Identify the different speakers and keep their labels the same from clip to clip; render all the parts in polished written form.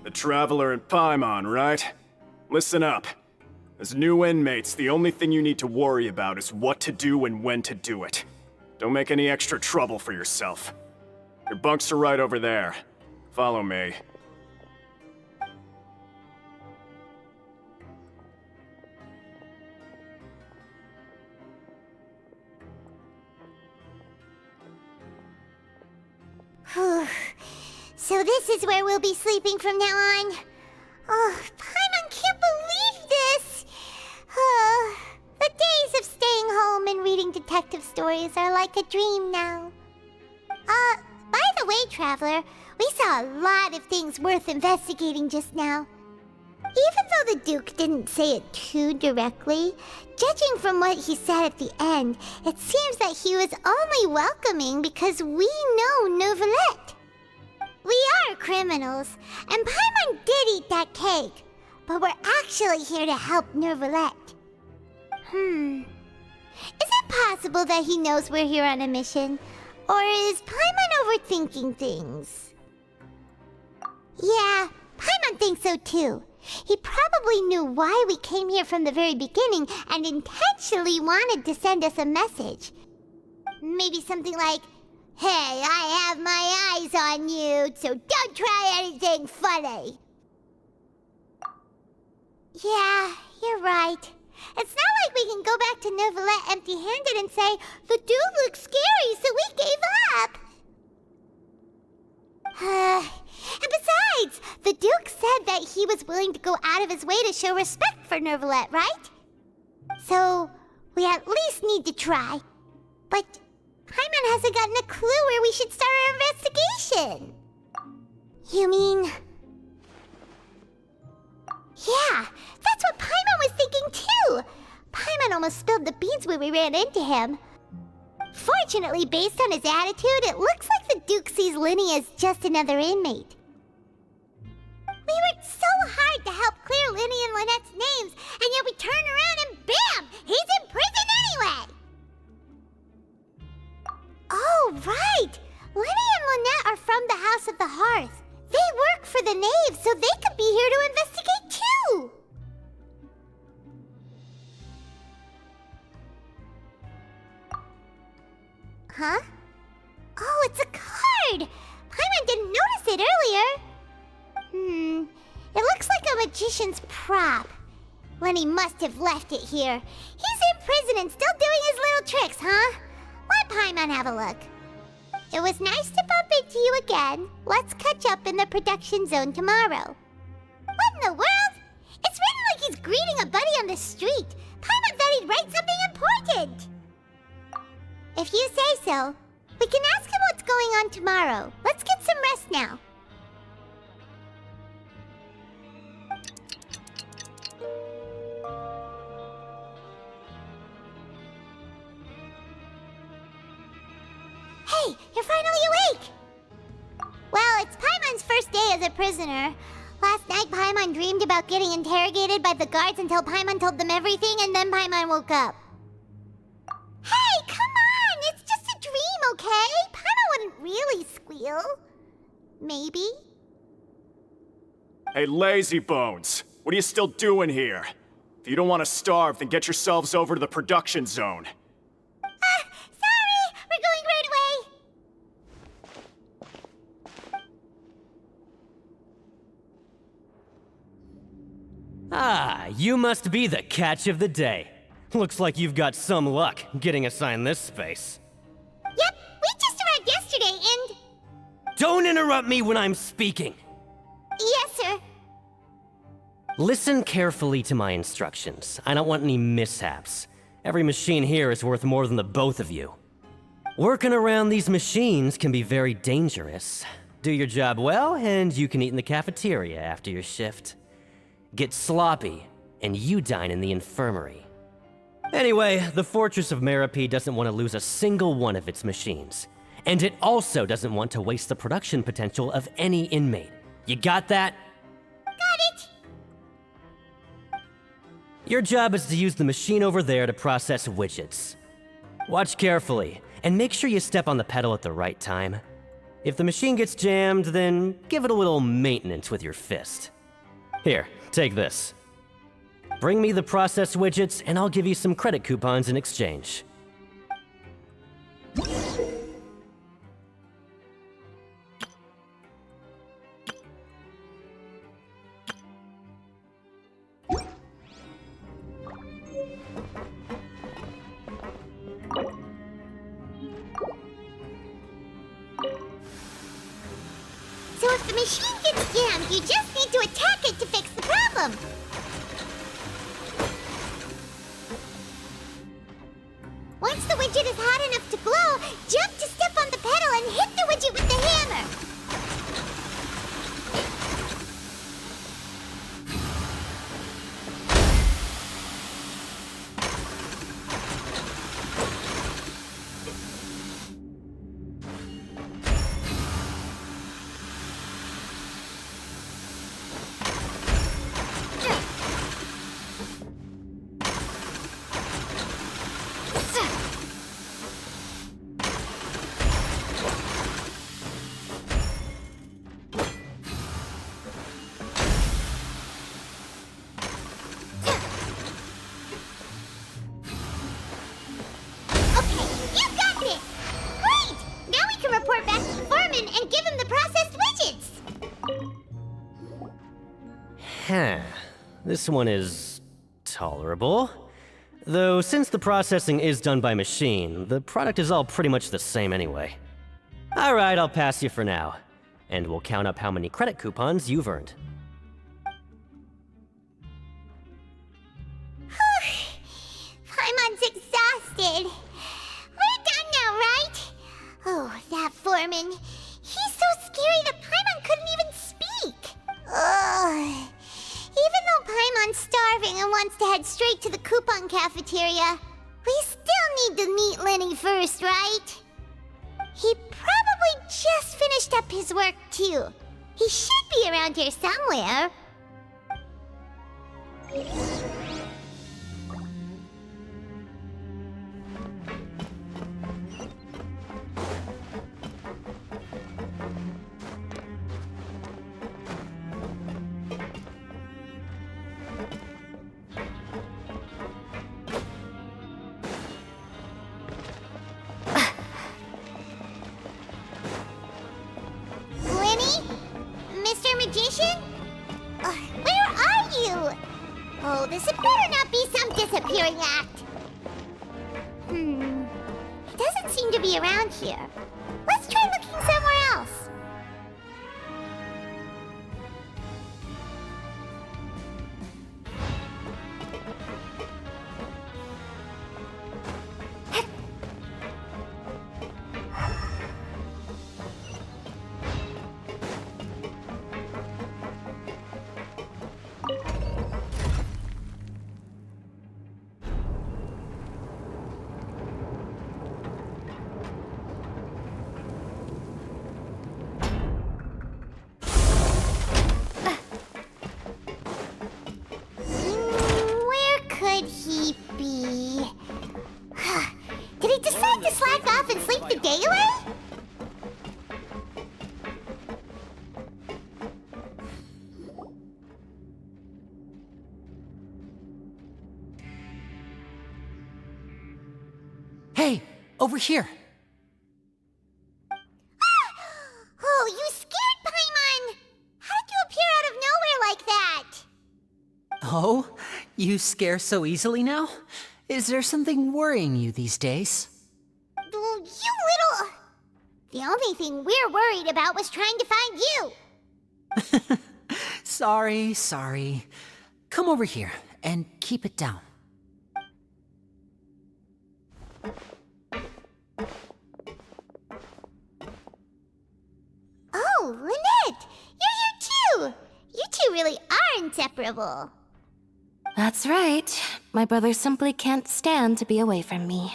Speaker 1: The Traveler and Paimon, right? Listen up. As new inmates, the only thing you need to worry about is what to do and when to do it. Don't make any extra trouble for yourself. Your bunks are right over there. Follow me.
Speaker 2: So this is where we'll be sleeping from now on. Oh, Paimon can't believe this! The days of staying home and reading detective stories are like a dream now. By the way, Traveler, we saw a lot of things worth investigating just now. Even though the Duke didn't say it too directly, judging from what he said at the end, it seems that he was only welcoming because we know Neuvillette. We are criminals, and Paimon did eat that cake, but we're actually here to help Neuvillette. Is it possible that he knows we're here on a mission? Or is Paimon overthinking things? Yeah, Paimon thinks so too. He probably knew why we came here from the very beginning and intentionally wanted to send us a message. Maybe something like, "Hey, I have my eyes on you, so don't try anything funny." Yeah, you're right. It's not like we can go back to Neuvillette empty-handed and say, "The dude looks scary, so we gave up." And besides, the Duke said that he was willing to go out of his way to show respect for Neuvillette, right? So, we at least need to try. But Paimon hasn't gotten a clue where we should start our investigation. You mean... Yeah, that's what Paimon was thinking too! Paimon almost spilled the beans when we ran into him. Fortunately, based on his attitude, it looks like the Duke sees Linny as just another inmate. We worked so hard to help clear Linny and Lynette's names, and yet we turn around and bam! He's in prison anyway! Oh, right! Linny and Lynette are from the House of the Hearth. They work for the Knave, so they could be here to investigate too! Huh? Oh, it's a card! Paimon didn't notice it earlier! It looks like a magician's prop. Lenny must have left it here. He's in prison and still doing his little tricks, huh? Let Paimon have a look. It was nice to bump into you again. Let's catch up in the production zone tomorrow. What in the world? It's written like he's greeting a buddy on the street. Paimon thought he'd write something important. If you say so, we can ask him what's going on tomorrow. Let's get some rest now. Hey, you're finally awake! Well, it's Paimon's first day as a prisoner. Last night, Paimon dreamed about getting interrogated by the guards until Paimon told them everything, and then Paimon woke up. Hey, come on! It's just a dream, okay? Paimon wouldn't really squeal. Maybe?
Speaker 1: Hey, lazy bones! What are you still doing here? If you don't want to starve, then get yourselves over to the production zone.
Speaker 2: Sorry! We're going right away!
Speaker 3: Ah, you must be the catch of the day. Looks like you've got some luck getting assigned this space.
Speaker 2: Yep, we just arrived yesterday and...
Speaker 3: Don't interrupt me when I'm speaking!
Speaker 2: Yes, sir.
Speaker 3: Listen carefully to my instructions. I don't want any mishaps. Every machine here is worth more than the both of you. Working around these machines can be very dangerous. Do your job well, and you can eat in the cafeteria after your shift. Get sloppy, and you dine in the infirmary. Anyway, the Fortress of Meropide doesn't want to lose a single one of its machines. And it also doesn't want to waste the production potential of any inmate. You got that?
Speaker 2: Got it!
Speaker 3: Your job is to use the machine over there to process widgets. Watch carefully, and make sure you step on the pedal at the right time. If the machine gets jammed, then give it a little maintenance with your fist. Here, take this. Bring me the process widgets, and I'll give you some credit coupons in exchange.
Speaker 2: So if the machine gets jammed, you just need to attack it to fix the problem. Once the widget is hot enough to glow, jump to step on the pedal and hit the widget with the hammer. Report back to the foreman and give him the processed widgets!
Speaker 3: Huh. This one is tolerable. Though since the processing is done by machine, the product is all pretty much the same anyway. Alright, I'll pass you for now. And we'll count up how many credit coupons you've earned.
Speaker 2: Paimon's exhausted. We're done now, right? Oh, that foreman. He's so scary that Paimon couldn't even speak. Ugh. Even though Paimon's starving and wants to head straight to the coupon cafeteria, we still need to meet Lenny first, right? He probably just finished up his work, too. He should be around here somewhere. Magician? Where are you? Oh, this had better not be some disappearing act. He doesn't seem to be around here. Let's try looking somewhere else. Did he decide to slack off and sleep the day away?
Speaker 4: Hey, over here.
Speaker 2: Oh, you scared Paimon! How did you appear out of nowhere like that?
Speaker 4: Oh, you scare so easily now? Is there something worrying you these days?
Speaker 2: You little... The only thing we're worried about was trying to find you.
Speaker 4: Sorry. Come over here and keep it down.
Speaker 2: Oh, Lynette! You're here too! You two really are inseparable.
Speaker 5: That's right. My brother simply can't stand to be away from me.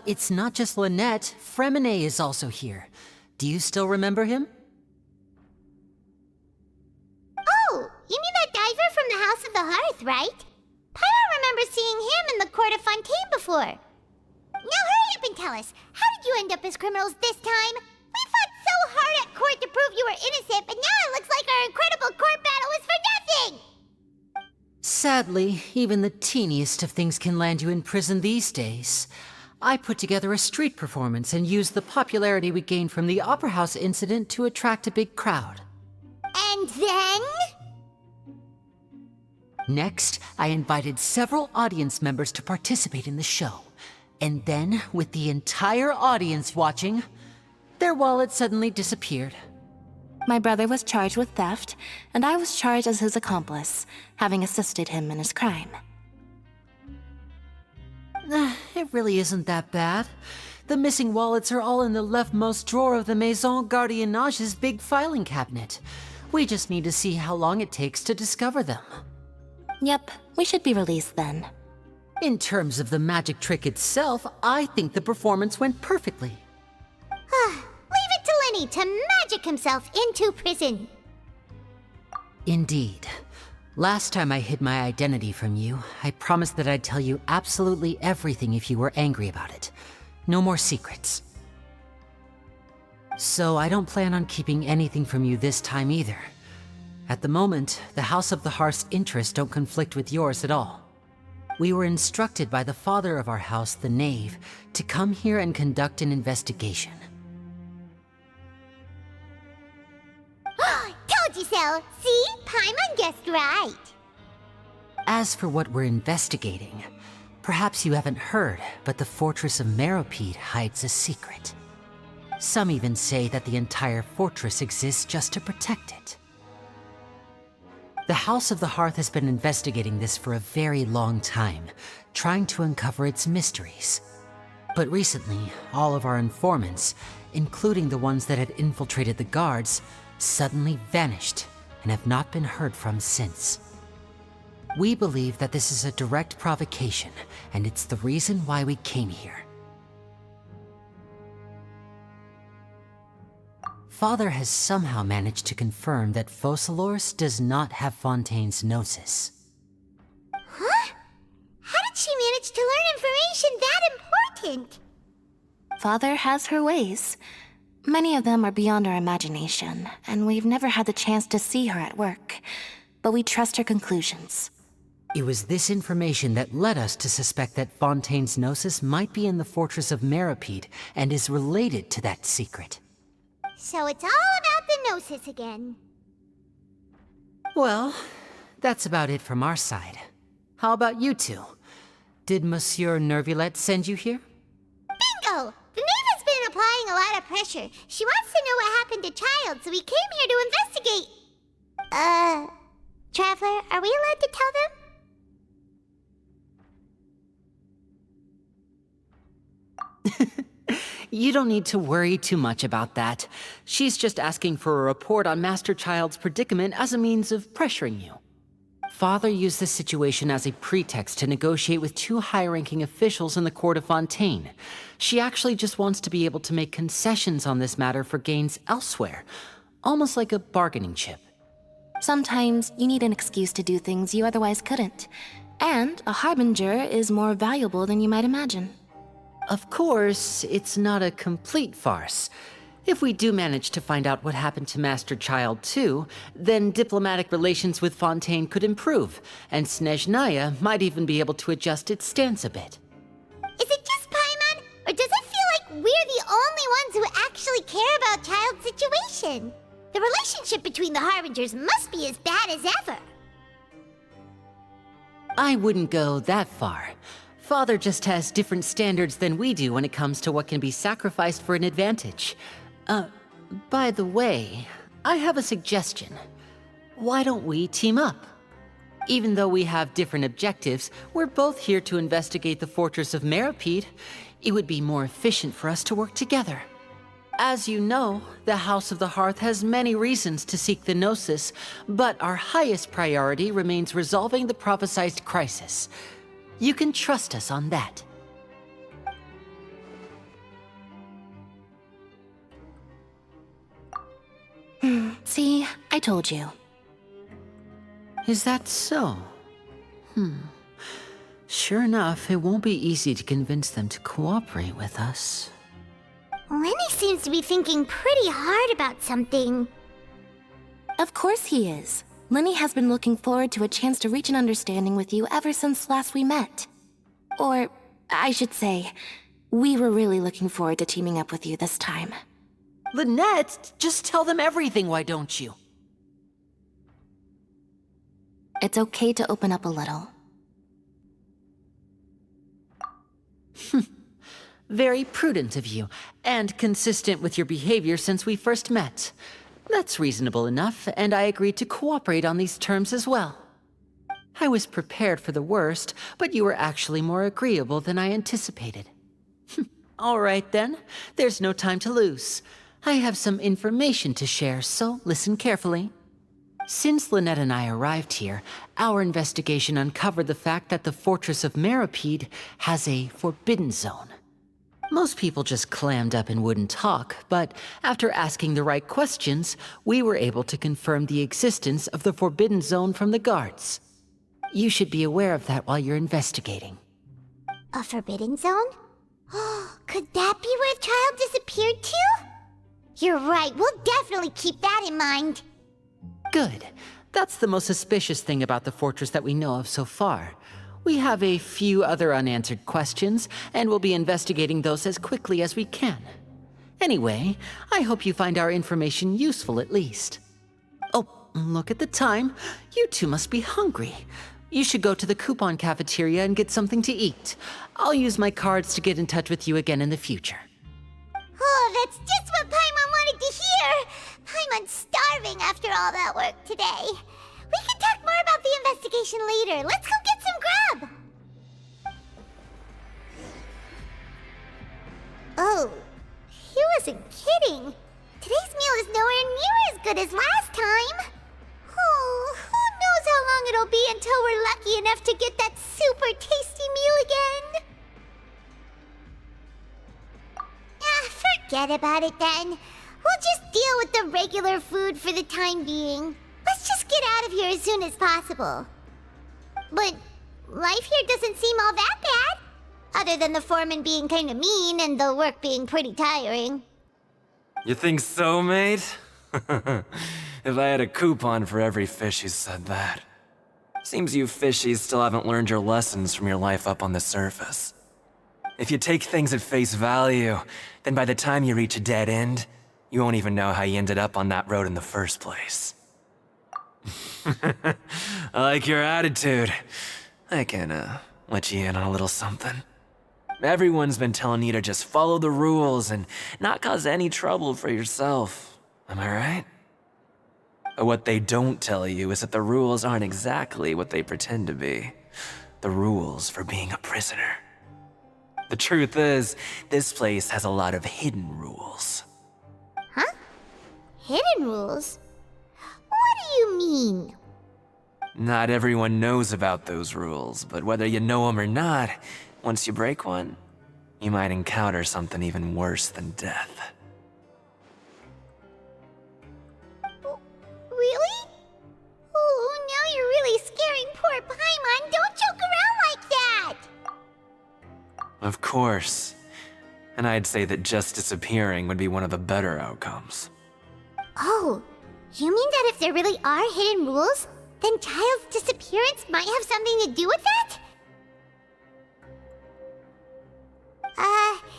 Speaker 4: It's not just Lynette. Fremine is also here. Do you still remember him?
Speaker 2: Oh, you mean that diver from the House of the Hearth, right? Paimon remembers seeing him in the Court of Fontaine before. Now hurry up and tell us, how did you end up as criminals this time. We fought so hard at court to prove you were innocent, but now it looks like our incredible court battle was for nothing!
Speaker 4: Sadly, even the teeniest of things can land you in prison these days. I put together a street performance and used the popularity we gained from the Opera House incident to attract a big crowd.
Speaker 2: And then?
Speaker 4: Next, I invited several audience members to participate in the show. And then, with the entire audience watching, their wallet suddenly disappeared.
Speaker 5: My brother was charged with theft, and I was charged as his accomplice, having assisted him in his crime.
Speaker 4: It really isn't that bad. The missing wallets are all in the leftmost drawer of the Maison Gardiennage's big filing cabinet. We just need to see how long it takes to discover them.
Speaker 5: Yep, we should be released then.
Speaker 4: In terms of the magic trick itself, I think the performance went perfectly.
Speaker 2: Leave it to Lenny to magic himself into prison.
Speaker 4: Indeed. Last time I hid my identity from you, I promised that I'd tell you absolutely everything if you were angry about it. No more secrets. So I don't plan on keeping anything from you this time either. At the moment, the House of the Hearth's interests don't conflict with yours at all. We were instructed by the father of our house, the Knave, to come here and conduct an investigation.
Speaker 2: Told you so! See? Paimon guessed right.
Speaker 4: As for what we're investigating, perhaps you haven't heard, but the fortress of Meropide hides a secret. Some even say that the entire fortress exists just to protect it. The House of the Hearth has been investigating this for a very long time, trying to uncover its mysteries. But recently, all of our informants, including the ones that had infiltrated the guards, suddenly vanished and have not been heard from since. We believe that this is a direct provocation, and it's the reason why we came here. Father has somehow managed to confirm that Focalors does not have Fontaine's Gnosis.
Speaker 2: Huh? How did she manage to learn information that important?
Speaker 5: Father has her ways. Many of them are beyond our imagination, and we've never had the chance to see her at work. But we trust her conclusions.
Speaker 4: It was this information that led us to suspect that Fontaine's Gnosis might be in the fortress of Meropide and is related to that secret.
Speaker 2: So it's all about the Gnosis again.
Speaker 4: Well, that's about it from our side. How about you two? Did Monsieur Nervulette send you here?
Speaker 2: Bingo! The Knave has been applying a lot of pressure. She wants to know what happened to Child, so we came here to investigate. Traveler, are we allowed to tell them?
Speaker 4: You don't need to worry too much about that. She's just asking for a report on Master Child's predicament as a means of pressuring you. Father used this situation as a pretext to negotiate with two high-ranking officials in the court of Fontaine. She actually just wants to be able to make concessions on this matter for gains elsewhere, almost like a bargaining chip.
Speaker 5: Sometimes you need an excuse to do things you otherwise couldn't. And a harbinger is more valuable than you might imagine.
Speaker 4: Of course, it's not a complete farce. If we do manage to find out what happened to Master Child too, then diplomatic relations with Fontaine could improve, and Snezhnaya might even be able to adjust its stance a bit.
Speaker 2: Is it just Paimon, or does it feel like we're the only ones who actually care about Child's situation? The relationship between the Harbingers must be as bad as ever.
Speaker 4: I wouldn't go that far. Father just has different standards than we do when it comes to what can be sacrificed for an advantage. By the way, I have a suggestion. Why don't we team up? Even though we have different objectives, we're both here to investigate the fortress of Meropide. It would be more efficient for us to work together. As you know, the House of the Hearth has many reasons to seek the Gnosis, but our highest priority remains resolving the prophesized crisis. You can trust us on that.
Speaker 5: See, I told you.
Speaker 4: Is that so? Sure enough, it won't be easy to convince them to cooperate with us.
Speaker 2: Lenny seems to be thinking pretty hard about something.
Speaker 5: Of course he is. Lenny has been looking forward to a chance to reach an understanding with you ever since last we met. Or, I should say, we were really looking forward to teaming up with you this time.
Speaker 4: Lynette, just tell them everything, why don't you?
Speaker 5: It's okay to open up a little.
Speaker 4: Very prudent of you, and consistent with your behavior since we first met. That's reasonable enough, and I agreed to cooperate on these terms as well. I was prepared for the worst, but you were actually more agreeable than I anticipated. All right then, there's no time to lose. I have some information to share, so listen carefully. Since Lynette and I arrived here, our investigation uncovered the fact that the Fortress of Meropide has a forbidden zone. Most people just clammed up and wouldn't talk, but after asking the right questions, we were able to confirm the existence of the forbidden zone from the guards. You should be aware of that while you're investigating.
Speaker 2: A forbidden zone? Could that be where the child disappeared to? You're right, we'll definitely keep that in mind.
Speaker 4: Good. That's the most suspicious thing about the fortress that we know of so far. We have a few other unanswered questions, and we'll be investigating those as quickly as we can. Anyway, I hope you find our information useful at least. Oh, look at the time. You two must be hungry. You should go to the coupon cafeteria and get something to eat. I'll use my cards to get in touch with you again in the future.
Speaker 2: Oh, that's just what Paimon wanted to hear! Paimon's starving after all that work today. We can talk more about the investigation later. Let's go get some grub! Oh, he wasn't kidding. Today's meal is nowhere near as good as last time. Oh, who knows how long it'll be until we're lucky enough to get that super tasty meal again. Forget about it then. We'll just deal with the regular food for the time being. Let's just get out of here as soon as possible. But life here doesn't seem all that bad. Other than the foreman being kinda mean and the work being pretty tiring.
Speaker 6: You think so, mate? If I had a coupon for every fish who said that. Seems you fishies still haven't learned your lessons from your life up on the surface. If you take things at face value, then by the time you reach a dead end, you won't even know how you ended up on that road in the first place. I like your attitude. I can, let you in on a little something. Everyone's been telling you to just follow the rules and not cause any trouble for yourself. Am I right? But what they don't tell you is that the rules aren't exactly what they pretend to be. The rules for being a prisoner. The truth is, this place has a lot of hidden rules.
Speaker 2: Huh? Hidden rules? What do you mean?
Speaker 6: Not everyone knows about those rules, but whether you know them or not, once you break one, you might encounter something even worse than death.
Speaker 2: Really? Oh, now you're really scaring poor Paimon. Don't joke around like that!
Speaker 6: Of course. And I'd say that just disappearing would be one of the better outcomes.
Speaker 2: Oh, you mean that if there really are hidden rules, then Child's disappearance might have something to do with that?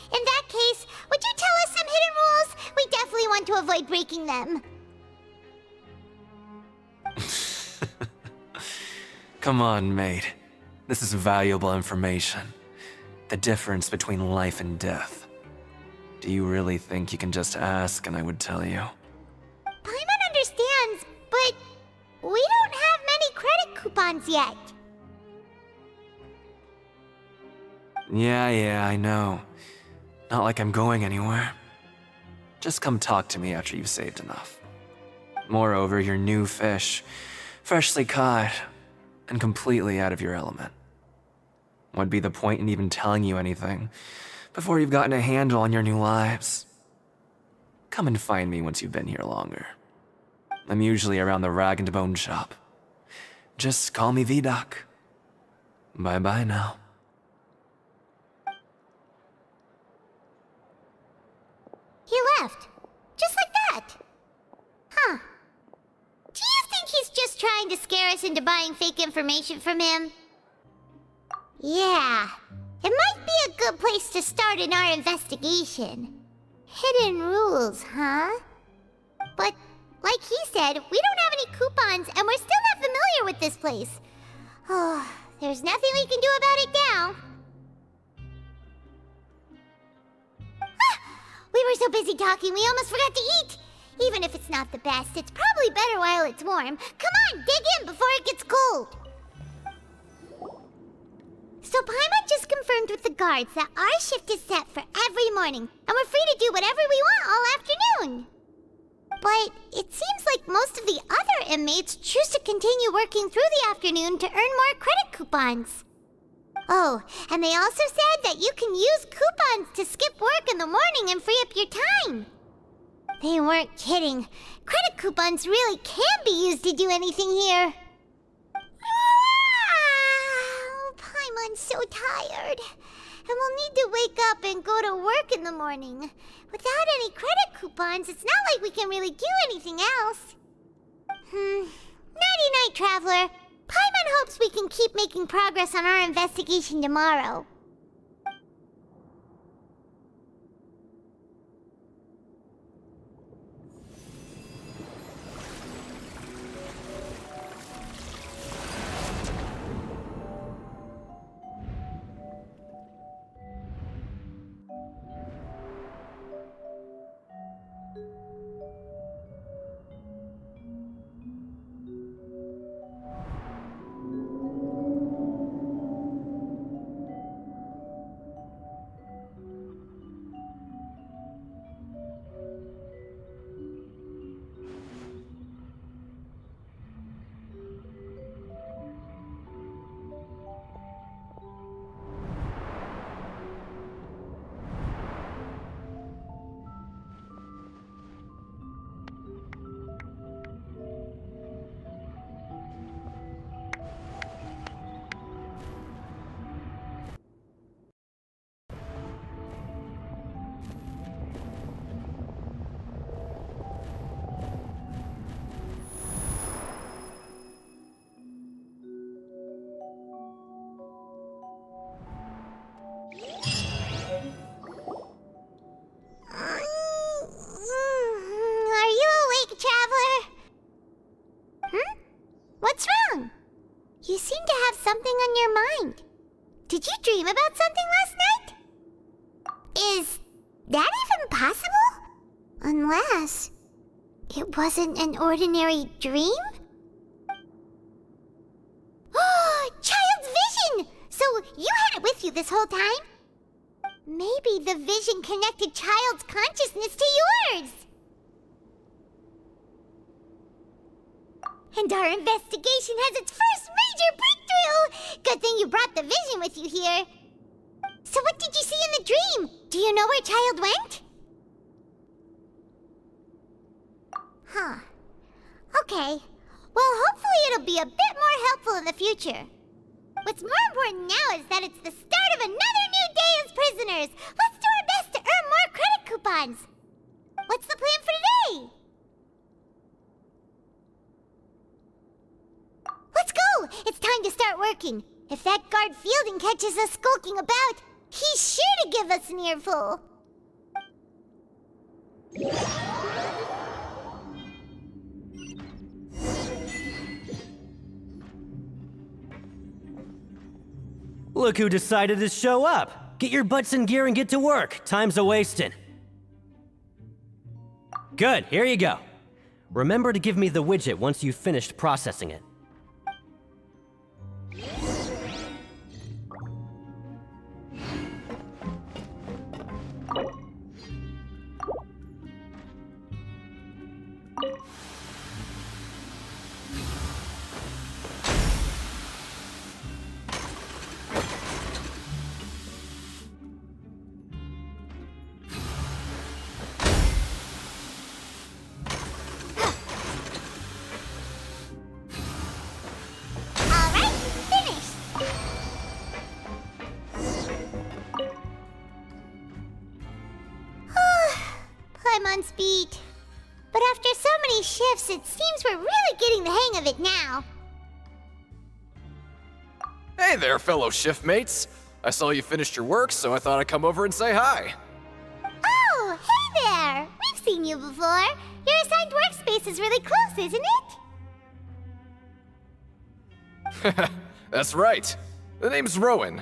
Speaker 2: In that case, would you tell us some hidden rules? We definitely want to avoid breaking them.
Speaker 6: Come on, mate. This is valuable information. The difference between life and death. Do you really think you can just ask and I would tell you?
Speaker 2: Paimon understands, but we don't have many credit coupons yet.
Speaker 6: Yeah, I know. Not like I'm going anywhere. Just come talk to me after you've saved enough. Moreover, you're new fish, freshly caught, and completely out of your element. What'd be the point in even telling you anything before you've gotten a handle on your new lives? Come and find me once you've been here longer. I'm usually around the rag and bone shop. Just call me V-Doc. Bye-bye now.
Speaker 2: left. Just like that. Huh. Do you think he's just trying to scare us into buying fake information from him? Yeah. It might be a good place to start in our investigation. Hidden rules, huh? But, like he said, we don't have any coupons and we're still not familiar with this place. Oh, there's nothing we can do about it now. Ah, we were so busy talking we almost forgot to eat. Even if it's not the best, it's probably better while it's warm. Come on, dig in before it gets cold. So Paimon just confirmed with the guards that our shift is set for every morning, and we're free to do whatever we want all afternoon. But it seems like most of the other inmates choose to continue working through the afternoon to earn more credit coupons. Oh, and they also said that you can use coupons to skip work in the morning and free up your time. They weren't kidding. Credit coupons really can be used to do anything here. Paimon's so tired. And we'll need to wake up and go to work in the morning. Without any credit coupons, it's not like we can really do anything else. Nighty-night, Traveler. Paimon hopes we can keep making progress on our investigation tomorrow. You seem to have something on your mind. Did you dream about something last night? Is that even possible? Unless it wasn't an ordinary dream? Oh, Child's vision! So you had it with you this whole time? Maybe the vision connected Child's consciousness to yours. And our investigation has its first major breakthrough! Good thing you brought the vision with you here. So what did you see in the dream? Do you know where Child went? Huh. Okay. Well, hopefully it'll be a bit more helpful in the future. What's more important now is that it's the start of another new day as prisoners. Let's do our best to earn more credit coupons. What's the plan for today? Let's go! It's time to start working. If that guard Fielding catches us skulking about, he's sure to give us an earful.
Speaker 3: Look who decided to show up! Get your butts in gear and get to work. Time's a-wasting. Good, here you go. Remember to give me the widget once you've finished processing it.
Speaker 2: Paimon's beat. But after so many shifts, it seems we're really getting the hang of it now.
Speaker 7: Hey there, fellow shiftmates. I saw you finished your work, so I thought I'd come over and say hi.
Speaker 2: Oh, hey there! We've seen you before. Your assigned workspace is really close, isn't it?
Speaker 7: That's right. The name's Rowan.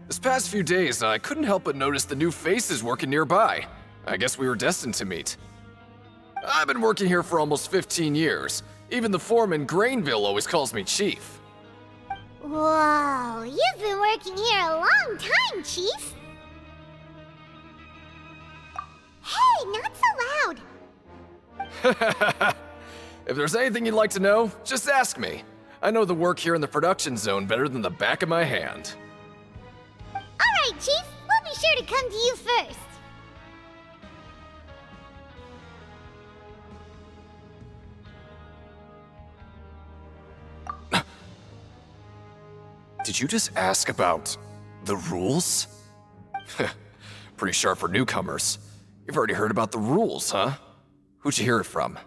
Speaker 7: This past few days, I couldn't help but notice the new faces working nearby. I guess we were destined to meet. I've been working here for almost 15 years. Even the foreman, Grainville, always calls me Chief.
Speaker 2: Whoa, you've been working here a long time, Chief. Hey, not so loud.
Speaker 7: If there's anything you'd like to know, just ask me. I know the work here in the production zone better than the back of my hand.
Speaker 2: All right, Chief. We'll be sure to come to you first.
Speaker 7: Did you just ask about the rules? Pretty sharp for newcomers. You've already heard about the rules, huh? Who'd you hear it from?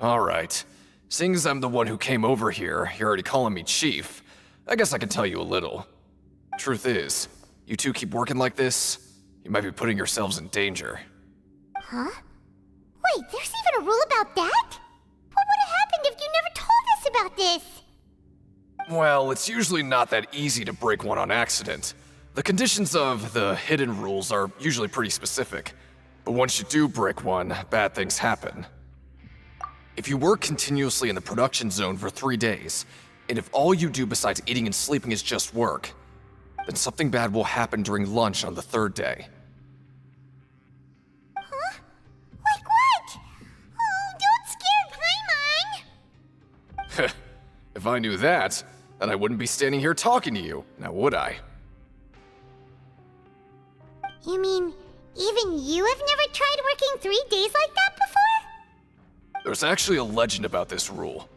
Speaker 7: Alright. Seeing as I'm the one who came over here, you're already calling me Chief, I guess I can tell you a little. Truth is, you two keep working like this, you might be putting yourselves in danger.
Speaker 2: Huh? Wait, there's even a rule about that? What would have happened if you never told us about this?
Speaker 7: Well, it's usually not that easy to break one on accident. The conditions of the hidden rules are usually pretty specific. But once you do break one, bad things happen. If you work continuously in the production zone for 3 days, and if all you do besides eating and sleeping is just work, then something bad will happen during lunch on the 3rd day.
Speaker 2: Huh? Like what? Oh, don't scare Paimon!
Speaker 7: If I knew that, then I wouldn't be standing here talking to you, now would I?
Speaker 2: You mean, even you have never tried working 3 days like that before?
Speaker 7: There's actually a legend about this rule.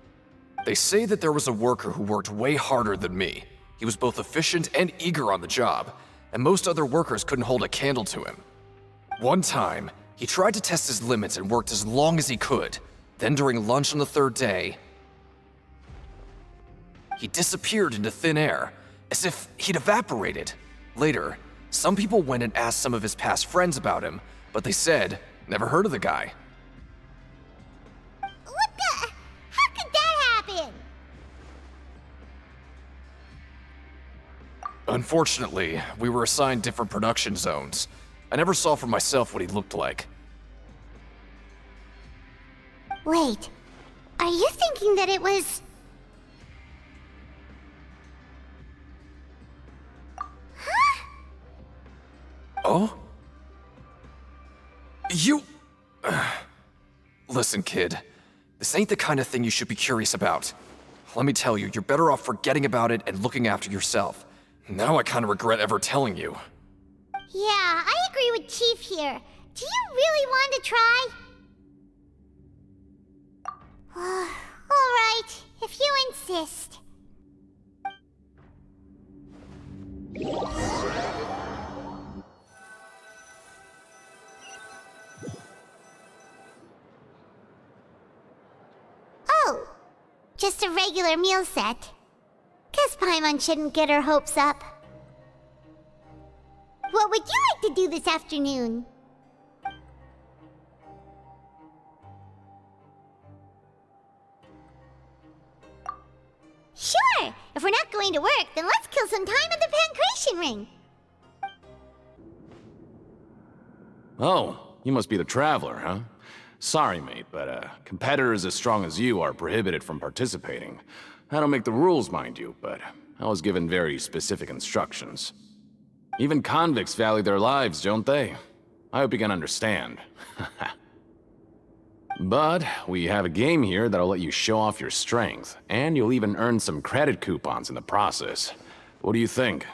Speaker 7: They say that there was a worker who worked way harder than me. He was both efficient and eager on the job, and most other workers couldn't hold a candle to him. One time, he tried to test his limits and worked as long as he could. Then during lunch on the 3rd day, he disappeared into thin air, as if he'd evaporated. Later, some people went and asked some of his past friends about him, but they said, never heard of the guy.
Speaker 2: What the? How could that happen?
Speaker 7: Unfortunately, we were assigned different production zones. I never saw for myself what he looked like.
Speaker 2: Wait, are you thinking that it was... Huh?
Speaker 7: Oh? You... Listen, kid. This ain't the kind of thing you should be curious about. Let me tell you, you're better off forgetting about it and looking after yourself. Now I kind of regret ever telling you.
Speaker 2: Yeah, I agree with Chief here. Do you really want to try? Alright, if you insist. Oh, just a regular meal set. Guess Paimon shouldn't get her hopes up. What would you like to do this afternoon? Sure! If we're not going to work, then let's kill some time at the Pancration Ring.
Speaker 8: Oh, you must be the Traveler, huh? Sorry, mate, but competitors as strong as you are prohibited from participating. I don't make the rules, mind you, but I was given very specific instructions. Even convicts value their lives, don't they? I hope you can understand. But we have a game here that'll let you show off your strength, and you'll even earn some credit coupons in the process. What do you think?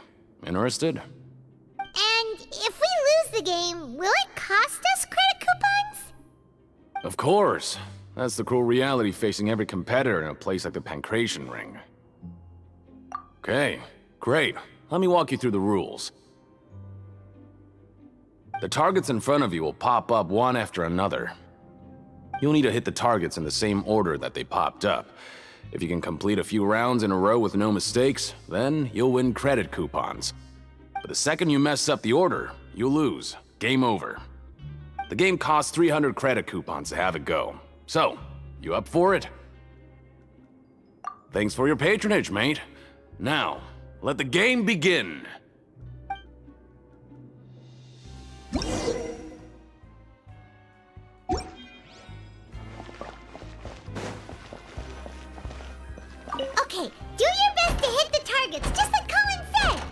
Speaker 8: Interested?
Speaker 2: And if we lose the game, will it cost us credit coupons?
Speaker 8: Of course. That's the cruel reality facing every competitor in a place like the Pancration Ring. Okay, great. Let me walk you through the rules. The targets in front of you will pop up one after another. You'll need to hit the targets in the same order that they popped up. If you can complete a few rounds in a row with no mistakes, then you'll win credit coupons. But the second you mess up the order, you'll lose. Game over. The game costs 300 credit coupons to have it go. So, you up for it? Thanks for your patronage, mate. Now, let the game begin.
Speaker 2: Okay, do your best to hit the targets, just like Colin said!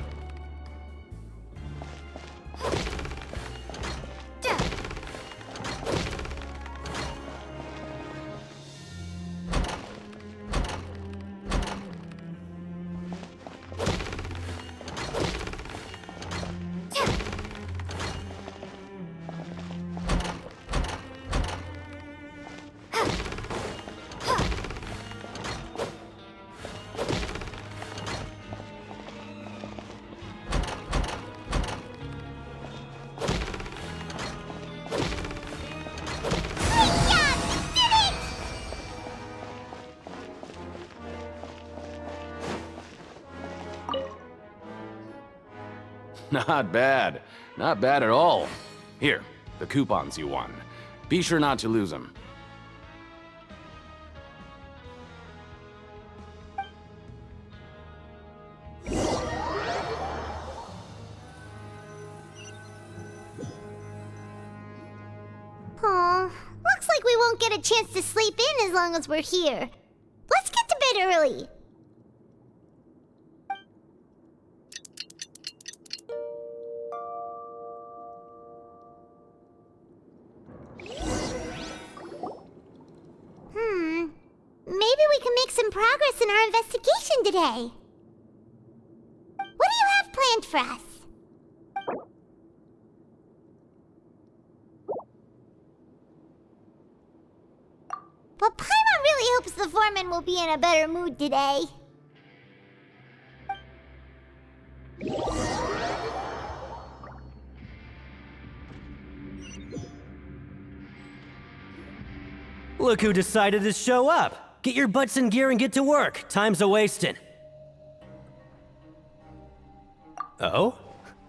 Speaker 8: Not bad. Not bad at all. Here, the coupons you won. Be sure not to lose them.
Speaker 2: Aw, looks like we won't get a chance to sleep in as long as we're here. Let's get to bed early. Maybe we can make some progress in our investigation today. What do you have planned for us? But Paimon really hopes the foreman will be in a better mood today.
Speaker 3: Look who decided to show up! Get your butts in gear and get to work. Time's a-wasting. Oh?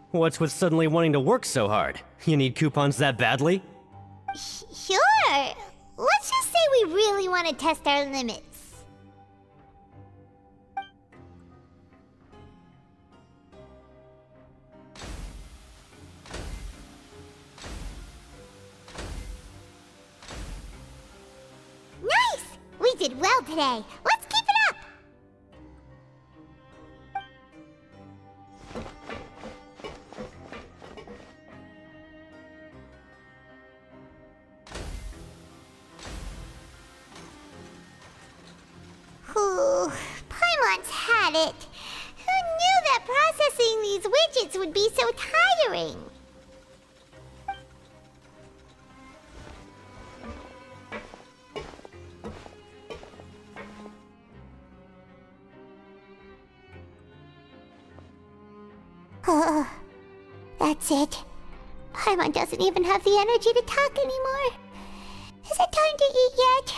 Speaker 3: What's with suddenly wanting to work so hard? You need coupons that badly?
Speaker 2: Sure. Let's just say we really want to test our limits. Nice! We did well today. Let's keep it up! Whew, Paimon's had it. Who knew that processing these widgets would be so tiring? That's it. Paimon doesn't even have the energy to talk anymore. Is it time to eat yet?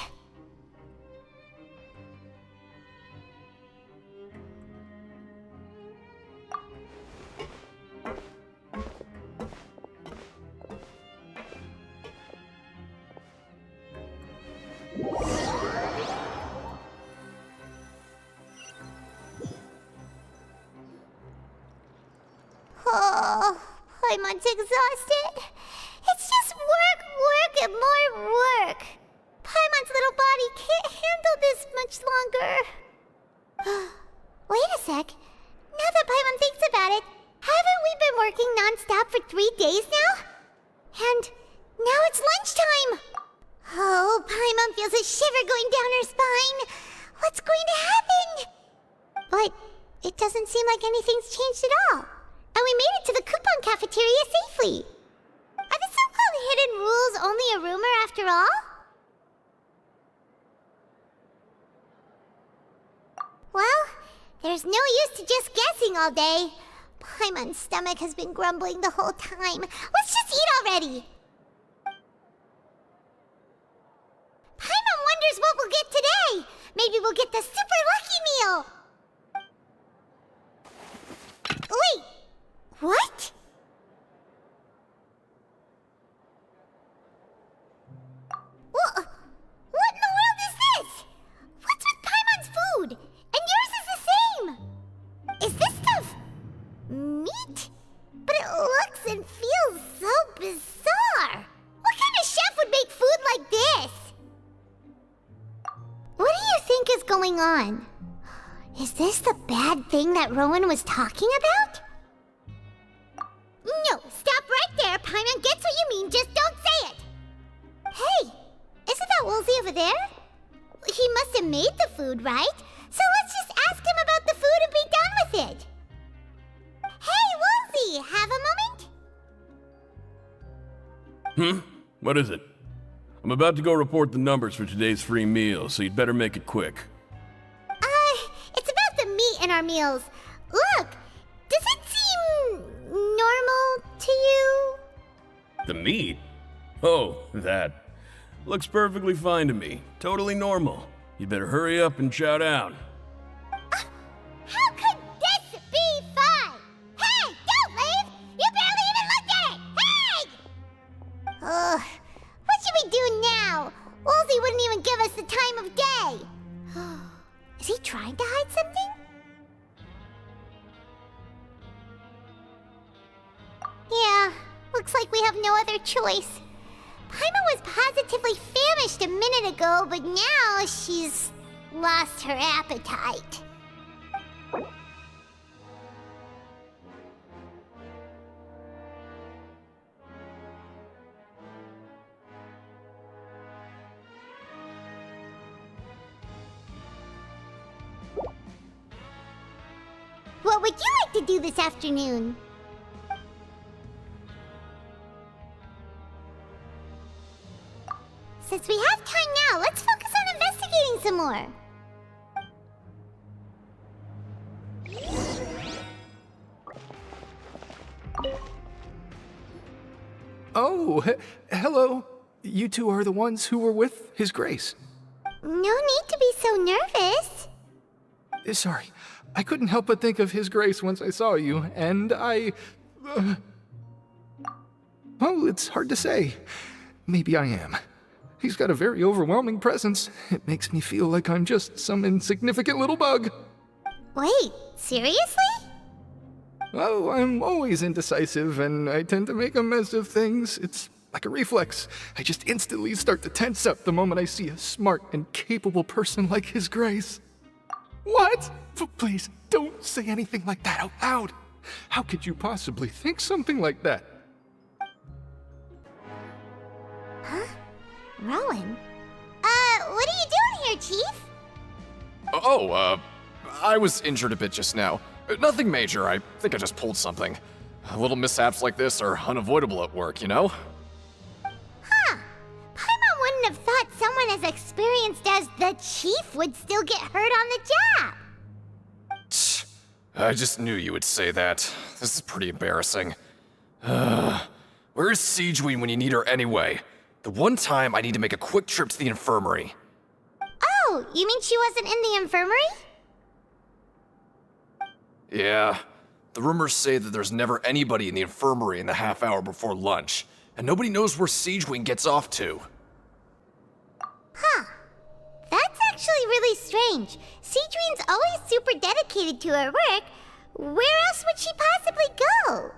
Speaker 2: Oh, Paimon's exhausted. It's just work, work, and more work. Paimon's little body can't handle this much longer. Wait a sec. Now that Paimon thinks about it, haven't we been working non-stop for 3 days now? And now it's lunchtime. Oh, Paimon feels a shiver going down her spine. What's going to happen? But it doesn't seem like anything's changed at all. And we made it to the coupon cafeteria safely. Are the so-called hidden rules only a rumor after all? Well, there's no use to just guessing all day. Paimon's stomach has been grumbling the whole time. Let's just eat already! Paimon wonders what we'll get today! Maybe we'll get the super lucky meal! Wait! What? What in the world is this? What's with Paimon's food? And yours is the same! Is this stuff meat? But it looks and feels so bizarre! What kind of chef would make food like this? What do you think is going on? Is this the bad thing that Rowan was talking about? No, stop right there. Paimon gets what you mean, just don't say it. Hey, isn't that Woolsey over there? He must have made the food, right? So let's just ask him about the food and be done with it. Hey, Woolsey, have a moment?
Speaker 9: What is it? I'm about to go report the numbers for today's free meal, so you'd better make it quick.
Speaker 2: It's about the meat in our meals. Look, does it seem normal to you?
Speaker 9: The meat? Oh, that. Looks perfectly fine to me. Totally normal. You better hurry up and chow down.
Speaker 2: How could this be fine? Hey, don't leave! You barely even looked at it! Hey! Ugh, what should we do now? Woolsey wouldn't even give us the time of day. Is he trying to hide something? Yeah, looks like we have no other choice. Paimon was positively famished a minute ago, but now she's lost her appetite. What would you like to do this afternoon? Since we have time now, let's focus on investigating some more.
Speaker 10: Oh, hello. You two are the ones who were with His Grace.
Speaker 2: No need to be so nervous.
Speaker 10: Sorry, I couldn't help but think of His Grace once I saw you, and I... Well, it's hard to say. Maybe I am. He's got a very overwhelming presence. It makes me feel like I'm just some insignificant little bug.
Speaker 2: Wait, seriously?
Speaker 10: Oh, I'm always indecisive, and I tend to make a mess of things. It's like a reflex. I just instantly start to tense up the moment I see a smart and capable person like His Grace. What? Please, don't say anything like that out loud. How could you possibly think something like that?
Speaker 2: Huh? Rowan? What are you doing here, Chief?
Speaker 7: I was injured a bit just now. Nothing major, I think I just pulled something. Little mishaps like this are unavoidable at work, you know?
Speaker 2: Huh. Paimon wouldn't have thought someone as experienced as the Chief would still get hurt on the job.
Speaker 7: I just knew you would say that. This is pretty embarrassing. Where's Siegeween when you need her anyway? The one time I need to make a quick trip to the infirmary.
Speaker 2: Oh, you mean she wasn't in the infirmary?
Speaker 7: Yeah. The rumors say that there's never anybody in the infirmary in the half hour before lunch, and nobody knows where Siegeween gets off to.
Speaker 2: Huh. That's actually really strange. Siegeween's always super dedicated to her work. Where else would she possibly go?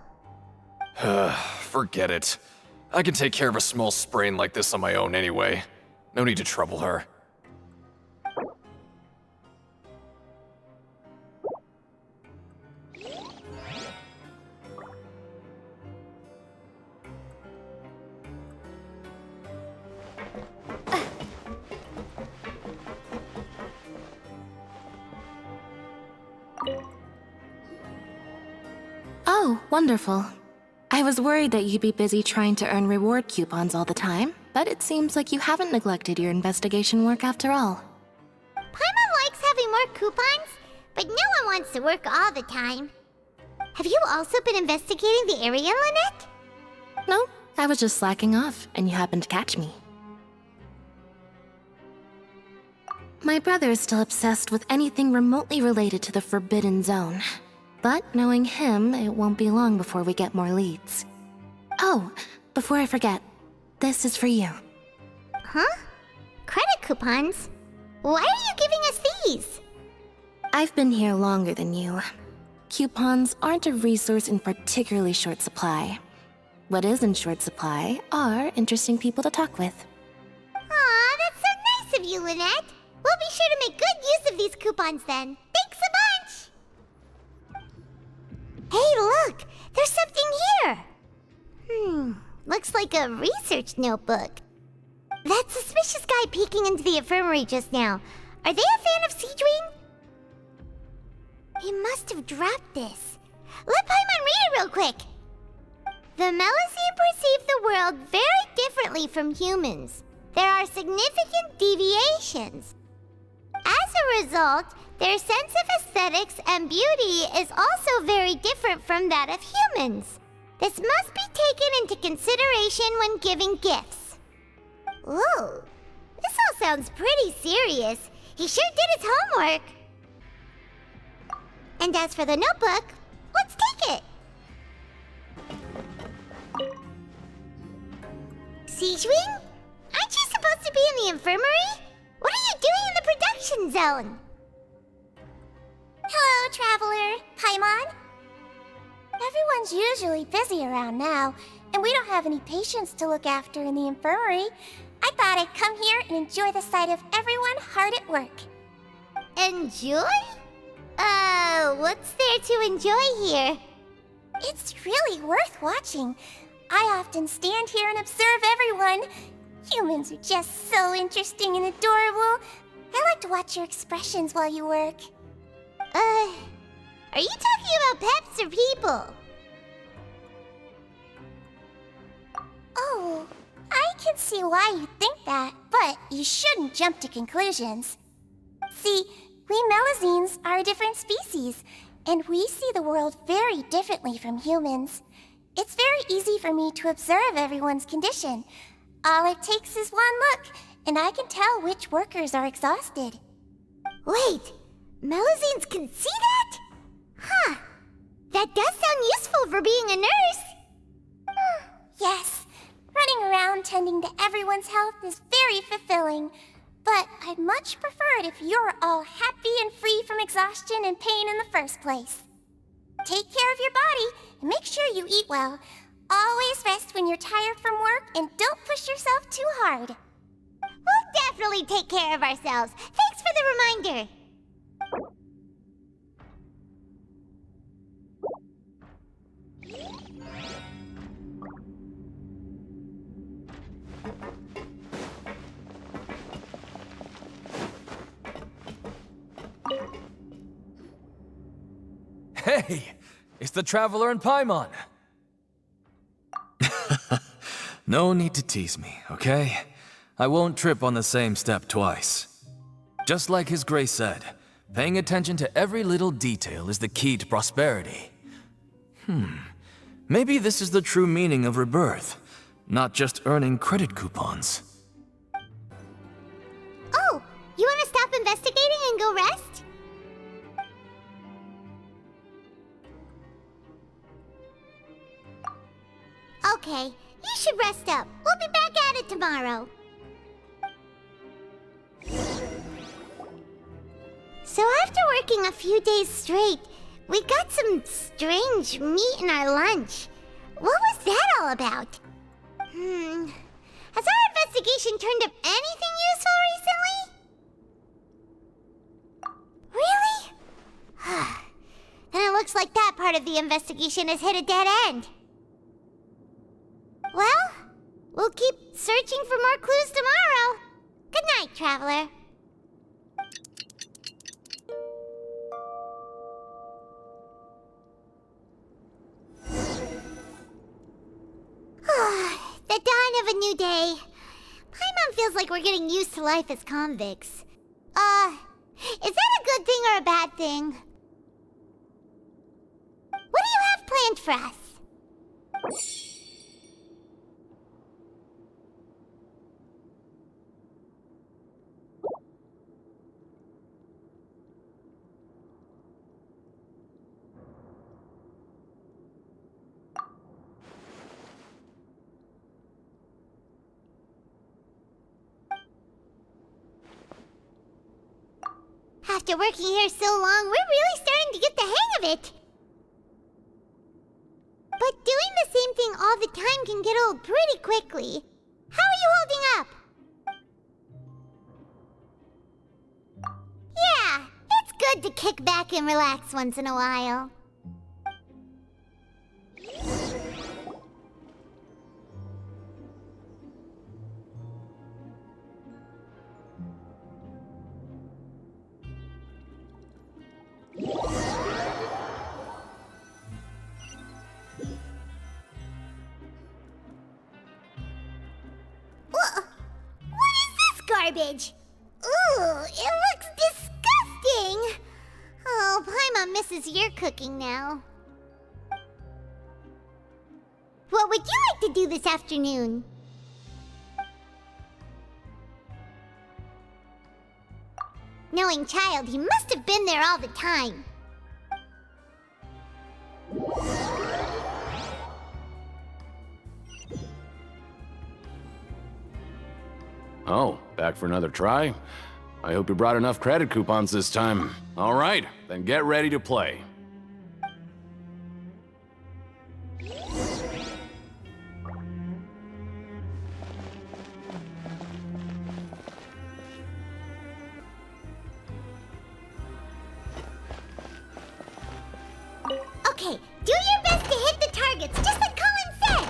Speaker 7: Forget it. I can take care of a small sprain like this on my own anyway. No need to trouble her.
Speaker 5: Oh, wonderful. I was worried that you'd be busy trying to earn reward coupons all the time, but it seems like you haven't neglected your investigation work after all.
Speaker 2: Paimon likes having more coupons, but no one wants to work all the time. Have you also been investigating the area, Lynette?
Speaker 5: No, I was just slacking off, and you happened to catch me. My brother is still obsessed with anything remotely related to the Forbidden Zone. But knowing him, it won't be long before we get more leads. Oh, before I forget, this is for you.
Speaker 2: Huh? Credit coupons? Why are you giving us these?
Speaker 5: I've been here longer than you. Coupons aren't a resource in particularly short supply. What is in short supply are interesting people to talk with.
Speaker 2: Aw, that's so nice of you, Lynette. We'll be sure to make good use of these coupons then. Thanks a bunch! Hey, look! There's something here! Looks like a research notebook. That suspicious guy peeking into the infirmary just now. Are they a fan of Seedwing? He must have dropped this. Let Paimon read it real quick! The Melusine perceive the world very differently from humans. There are significant deviations. As a result, their sense of aesthetics and beauty is also very different from that of humans. This must be taken into consideration when giving gifts. Ooh, this all sounds pretty serious. He sure did his homework. And as for the notebook, let's take it. Seedwing? Aren't you supposed to be in the infirmary? What are you doing in the production zone?
Speaker 11: Hello, Traveler. Paimon. Everyone's usually busy around now, and we don't have any patients to look after in the infirmary. I thought I'd come here and enjoy the sight of everyone hard at work.
Speaker 2: Enjoy? What's there to enjoy here?
Speaker 11: It's really worth watching. I often stand here and observe everyone. Humans are just so interesting and adorable. I like to watch your expressions while you work.
Speaker 2: Are you talking about pets or people?
Speaker 11: Oh, I can see why you think that, but you shouldn't jump to conclusions. See, we Melusines are a different species, and we see the world very differently from humans. It's very easy for me to observe everyone's condition. All it takes is one look, and I can tell which workers are exhausted.
Speaker 2: Wait, Melusines can see that? Huh. That does sound useful for being a nurse.
Speaker 11: Yes, running around tending to everyone's health is very fulfilling. But I'd much prefer it if you're all happy and free from exhaustion and pain in the first place. Take care of your body and make sure you eat well. Always rest when you're tired from work and don't push yourself too hard.
Speaker 2: We'll definitely take care of ourselves. Thanks for the reminder.
Speaker 12: Hey, it's the Traveler and Paimon. No need to tease me, okay? I won't trip on the same step twice. Just like His Grace said, paying attention to every little detail is the key to prosperity. Maybe this is the true meaning of rebirth, not just earning credit coupons.
Speaker 2: Oh, you want to stop investigating and go rest? Okay, you should rest up. We'll be back at it tomorrow. So after working a few days straight, we got some strange meat in our lunch. What was that all about? Has our investigation turned up anything useful recently? Really? Then it looks like that part of the investigation has hit a dead end. Well, we'll keep searching for more clues tomorrow. Good night, Traveler. The dawn of a new day. Paimon feels like we're getting used to life as convicts. Is that a good thing or a bad thing? What do you have meant for us. After working here so long, we're really starting to get the hang of it. But doing the same thing all the time can get old pretty quickly. How are you holding up? Yeah, it's good to kick back and relax once in a while. What is this garbage? Ooh, it looks disgusting! Oh, Paimon misses your cooking now. What would you like to do this afternoon? Knowing Child, he must have been there all the time.
Speaker 8: Oh, back for another try? I hope you brought enough credit coupons this time. All right, then get ready to play.
Speaker 2: Okay, do your best to hit the targets, just like Colin said!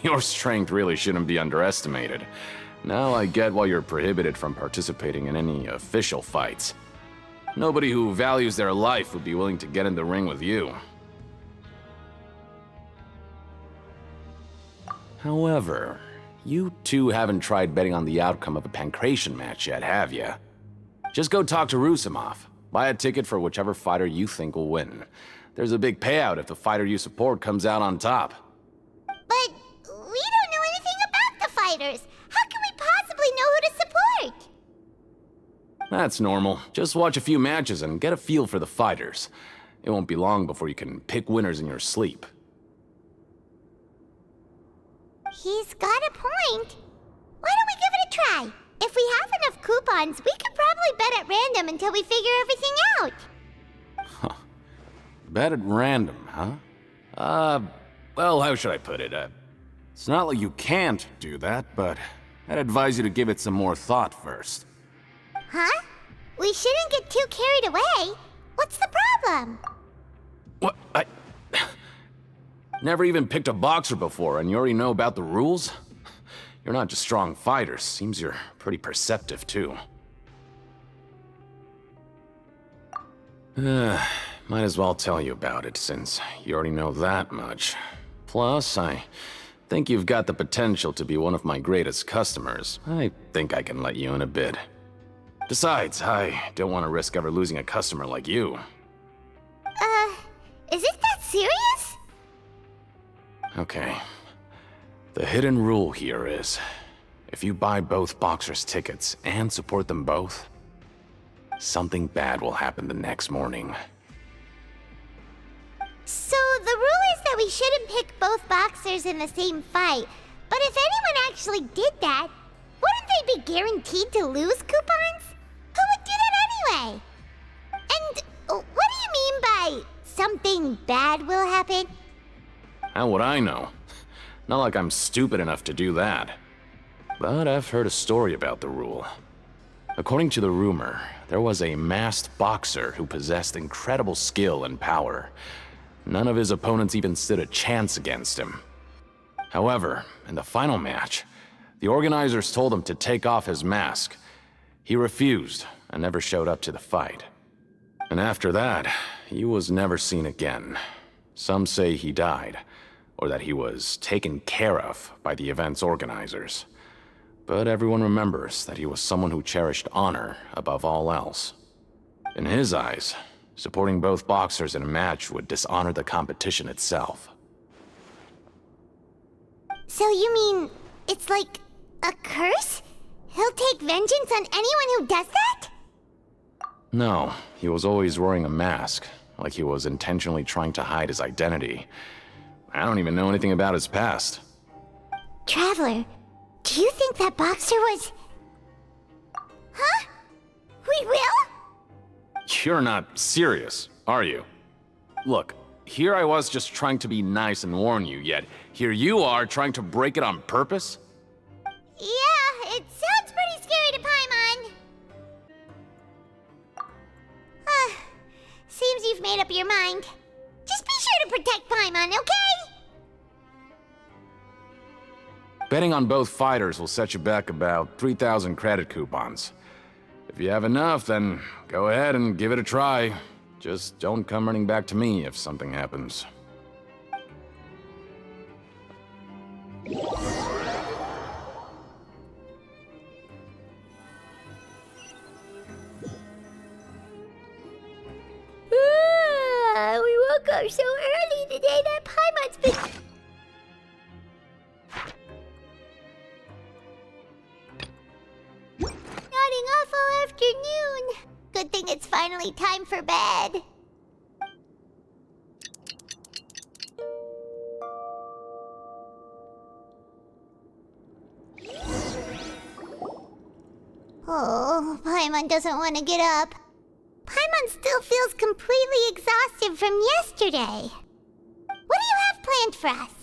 Speaker 8: Your strength really shouldn't be underestimated. Now I get why you're prohibited from participating in any official fights. Nobody who values their life would be willing to get in the ring with you. However, you two haven't tried betting on the outcome of a Pancration match yet, have you? Just go talk to Rusimov. Buy a ticket for whichever fighter you think will win. There's a big payout if the fighter you support comes out on top.
Speaker 2: But we don't know anything about the fighters. How can we possibly know who to support?
Speaker 8: That's normal. Just watch a few matches and get a feel for the fighters. It won't be long before you can pick winners in your sleep.
Speaker 2: He's got a point. Why don't we give it a try? If we have enough coupons, we could probably bet at random until we figure everything out.
Speaker 8: Huh. Bet at random, huh? Well, how should I put it? It's not like you can't do that, but I'd advise you to give it some more thought first.
Speaker 2: Huh? We shouldn't get too carried away. What's the problem?
Speaker 8: What? I never even picked a boxer before, and you already know about the rules? You're not just strong fighters. Seems you're pretty perceptive, too. Might as well tell you about it, since you already know that much. Plus, I think you've got the potential to be one of my greatest customers. I think I can let you in a bid. Besides, I don't want to risk ever losing a customer like you.
Speaker 2: Is it that serious?
Speaker 8: Okay. The hidden rule here is, if you buy both boxers' tickets and support them both, something bad will happen the next morning.
Speaker 2: So the rule is that we shouldn't pick both boxers in the same fight. But if anyone actually did that, wouldn't they be guaranteed to lose coupons? Who would do that anyway? And what do you mean by something bad will happen?
Speaker 8: How would I know? Not like I'm stupid enough to do that. But I've heard a story about the rule. According to the rumor, there was a masked boxer who possessed incredible skill and power. None of his opponents even stood a chance against him. However, in the final match, the organizers told him to take off his mask. He refused and never showed up to the fight. And after that, he was never seen again. Some say he died, or that he was taken care of by the event's organizers. But everyone remembers that he was someone who cherished honor above all else. In his eyes, supporting both boxers in a match would dishonor the competition itself.
Speaker 2: So you mean it's like a curse? He'll take vengeance on anyone who does that?
Speaker 8: No, he was always wearing a mask, like he was intentionally trying to hide his identity. I don't even know anything about his past.
Speaker 2: Traveler, do you think that boxer was... Huh? We will?
Speaker 8: You're not serious, are you? Look, here I was just trying to be nice and warn you, yet here you are trying to break it on purpose?
Speaker 2: Yeah, it sounds pretty scary to Paimon. Seems you've made up your mind. Just be sure to protect Paimon, okay?
Speaker 8: Betting on both fighters will set you back about 3,000 credit coupons. If you have enough, then go ahead and give it a try. Just don't come running back to me if something happens.
Speaker 2: We woke up so early today that Paimon's been... nodding off all afternoon. Good thing it's finally time for bed. Oh, Paimon doesn't want to get up. Paimon still feels completely exhausted from yesterday. What do you have planned for us?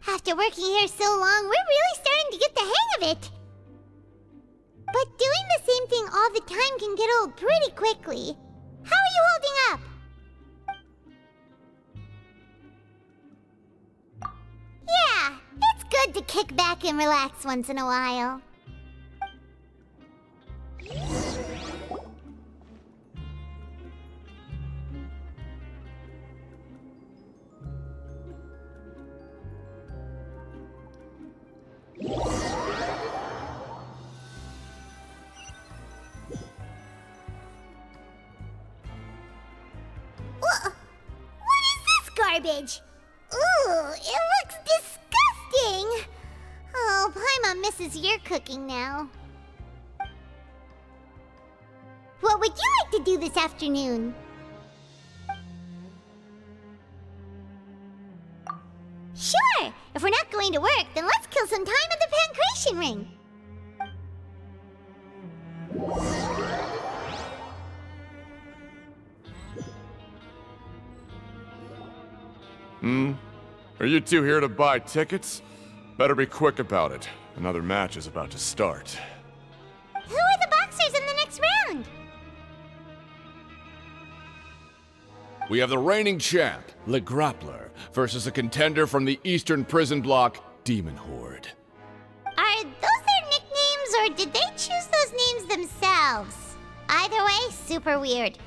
Speaker 2: After working here so long, we're really starting to get the hang of it. But doing the same thing all the time can get old pretty quickly. How are you holding up? Yeah, it's good to kick back and relax once in a while. What is this garbage? Ooh, it looks disgusting! Oh, Paimon misses your cooking now. What would you like to do this afternoon? Sure! If we're not going to work, then let's kill some time at the Pancration Ring.
Speaker 13: Are you two here to buy tickets? Better be quick about it. Another match is about to start.
Speaker 2: Who are the boxers in the next round?
Speaker 13: We have the reigning champ, Le Grappler, versus a contender from the Eastern Prison Block, Demon Horde.
Speaker 2: Are those their nicknames, or did they choose those names themselves? Either way, super weird.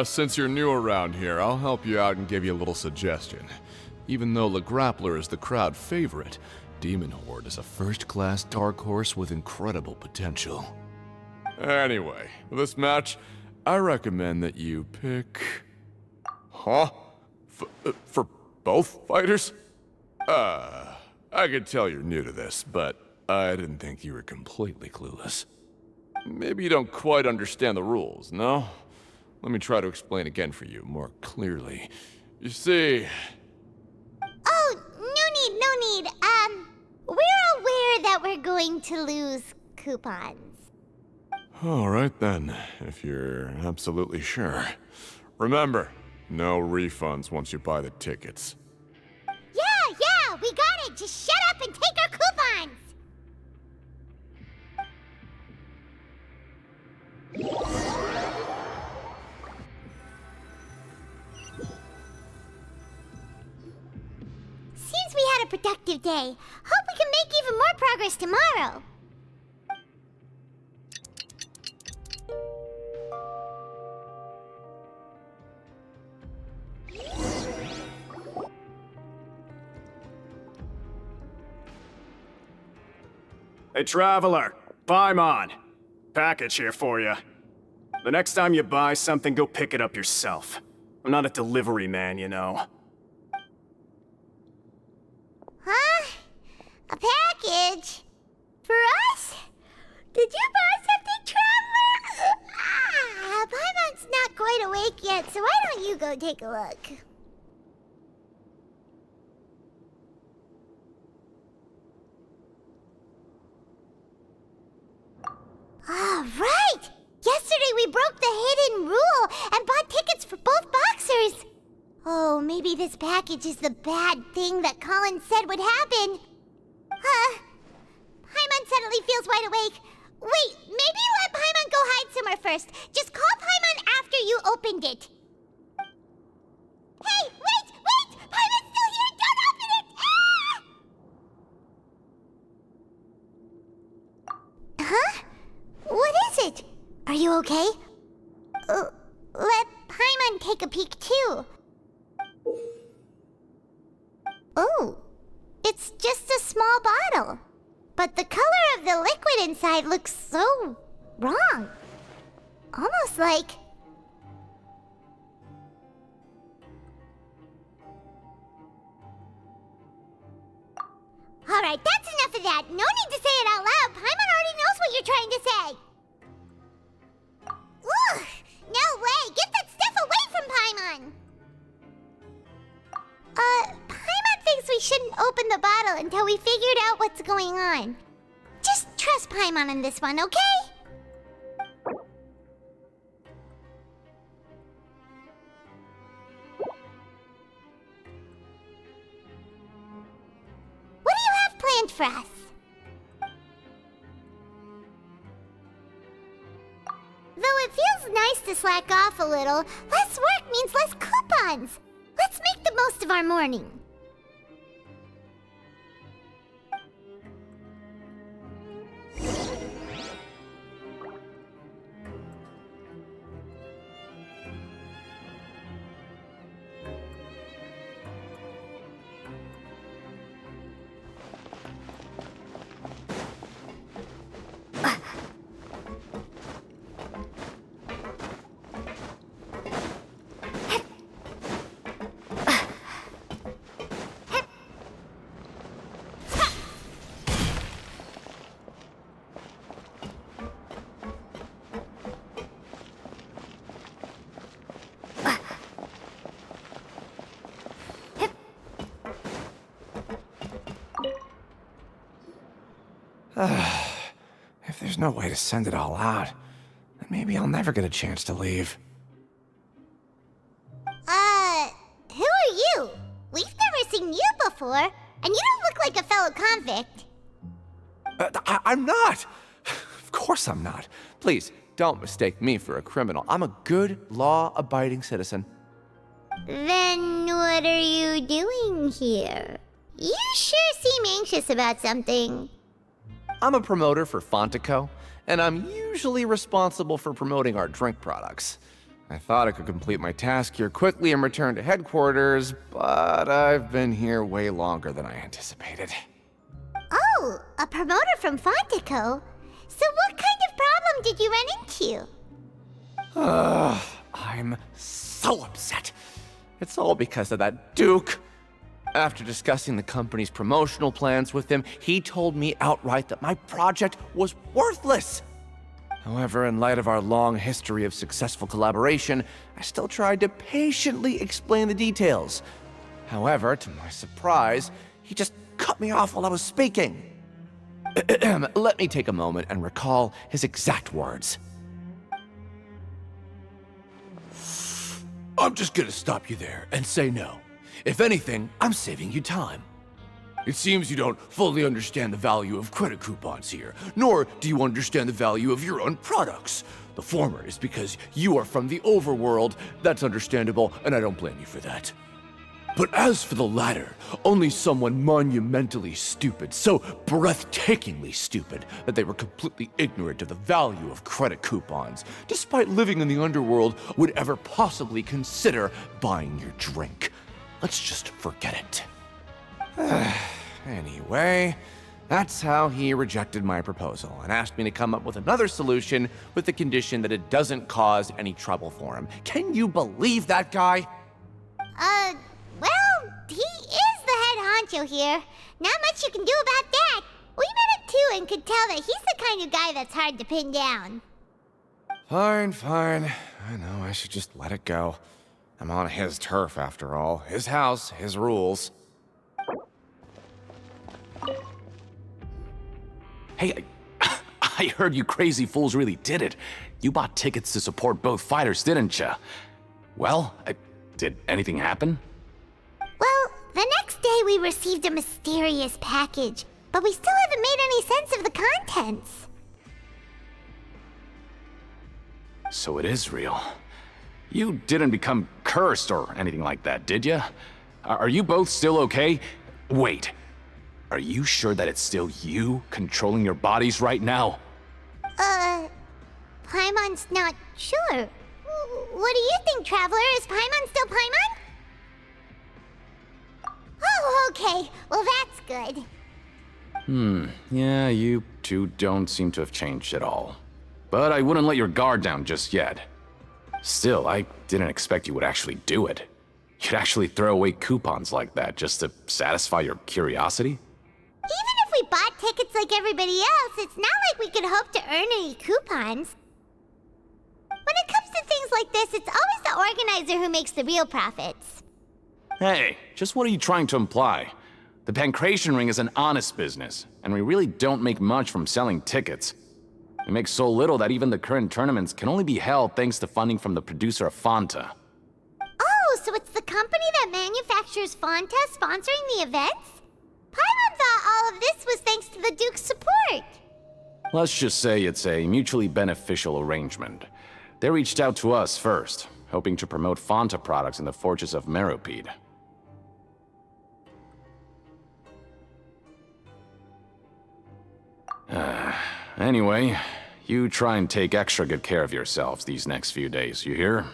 Speaker 13: Since you're new around here, I'll help you out and give you a little suggestion. Even though Le Grappler is the crowd favorite, Demon Horde is a first-class dark horse with incredible potential. Anyway, for this match, I recommend that you pick... Huh? For both fighters? I could tell you're new to this, but I didn't think you were completely clueless. Maybe you don't quite understand the rules, no? Let me try to explain again for you more clearly. You see...
Speaker 2: Oh, no need. We're aware that we're going to lose coupons.
Speaker 13: All right then, if you're absolutely sure. Remember, no refunds once you buy the tickets.
Speaker 2: Yeah, we got it. Just shut up and take our coupons. Seems we had a productive day. Hope we can make even more progress tomorrow.
Speaker 1: Hey, Traveler, Paimon. Package here for you. The next time you buy something, go pick it up yourself. I'm not a delivery man, you know.
Speaker 2: Huh? A package? For us? Did you buy something, Traveler? Paimon's not quite awake yet, so why don't you go take a look? Ah, right! Yesterday we broke the hidden rule and bought tickets for both boxers. Oh, maybe this package is the bad thing that Colin said would happen. Paimon suddenly feels wide awake. Wait, maybe let Paimon go hide somewhere first. Just call Paimon after you opened it. Hey, wait! Paimon's still here! Don't open it! Ah! Huh? What is it? Are you okay? Let Paimon take a peek too. Oh, it's just a small bottle. But the color of the liquid inside looks so wrong. Almost like... Alright, that's enough of that. No need to say it out loud. Paimon already knows what you're trying to say. Ugh! No way! Get that stuff away from Paimon! Paimon thinks we shouldn't open the bottle until we figured out what's going on. Just trust Paimon on this one, okay? What do you have planned for us? Though it feels nice to slack off a little, less work means less coupons. Let's make the most of our morning.
Speaker 14: If there's no way to send it all out, then maybe I'll never get a chance to leave.
Speaker 2: Who are you? We've never seen you before, and you don't look like a fellow convict.
Speaker 14: I'm not! Of course I'm not. Please, don't mistake me for a criminal. I'm a good, law-abiding citizen.
Speaker 2: Then what are you doing here? You sure seem anxious about something.
Speaker 14: I'm a promoter for Fontico, and I'm usually responsible for promoting our drink products. I thought I could complete my task here quickly and return to headquarters, but I've been here way longer than I anticipated.
Speaker 2: Oh, a promoter from Fontico? So what kind of problem did you run into?
Speaker 14: I'm so upset. It's all because of that Duke. After discussing the company's promotional plans with him, he told me outright that my project was worthless. However, in light of our long history of successful collaboration, I still tried to patiently explain the details. However, to my surprise, he just cut me off while I was speaking. Let me take a moment and recall his exact words.
Speaker 15: I'm just gonna stop you there and say no. If anything, I'm saving you time. It seems you don't fully understand the value of credit coupons here, nor do you understand the value of your own products. The former is because you are from the overworld. That's understandable, and I don't blame you for that. But as for the latter, only someone monumentally stupid, so breathtakingly stupid that they were completely ignorant of the value of credit coupons, despite living in the underworld, would ever possibly consider buying your drink. Let's just forget it.
Speaker 14: Anyway, that's how he rejected my proposal and asked me to come up with another solution with the condition that it doesn't cause any trouble for him. Can you believe that guy?
Speaker 2: Well, he is the head honcho here. Not much you can do about that. We met him too and could tell that he's the kind of guy that's hard to pin down.
Speaker 14: Fine. I know I should just let it go. I'm on his turf after all. His house, his rules.
Speaker 8: Hey, I heard you crazy fools really did it. You bought tickets to support both fighters, didn't you? Well, did anything happen?
Speaker 2: Well, the next day we received a mysterious package, but we still haven't made any sense of the contents.
Speaker 8: So it is real. You didn't become cursed or anything like that, did you? Are you both still okay? Wait. Are you sure that it's still you controlling your bodies right now?
Speaker 2: Paimon's not sure. What do you think, Traveler? Is Paimon still Paimon? Oh, okay. Well, that's good.
Speaker 8: Yeah, you two don't seem to have changed at all. But I wouldn't let your guard down just yet. Still, I didn't expect you would actually do it. You'd actually throw away coupons like that just to satisfy your curiosity?
Speaker 2: Even if we bought tickets like everybody else, it's not like we could hope to earn any coupons. When it comes to things like this, it's always the organizer who makes the real profits.
Speaker 8: Hey, just what are you trying to imply? The Pancration Ring is an honest business, and we really don't make much from selling tickets. We make so little that even the current tournaments can only be held thanks to funding from the producer of Fanta.
Speaker 2: Oh, so it's the company that manufactures Fanta sponsoring the events? Paimon thought all of this was thanks to the Duke's support.
Speaker 8: Let's just say it's a mutually beneficial arrangement. They reached out to us first, hoping to promote Fanta products in the Fortress of Meropide. Anyway, you try and take extra good care of yourselves these next few days, you hear?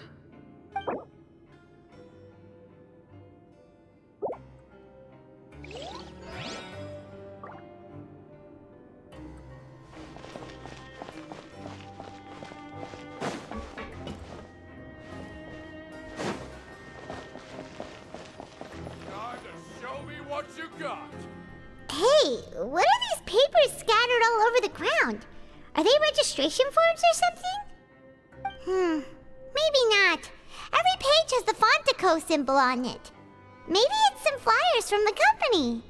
Speaker 2: Hey, what are these papers scattered all over the ground? Are they registration forms or something? Maybe not. Every page has the Fontaco symbol on it. Maybe it's some flyers from the company.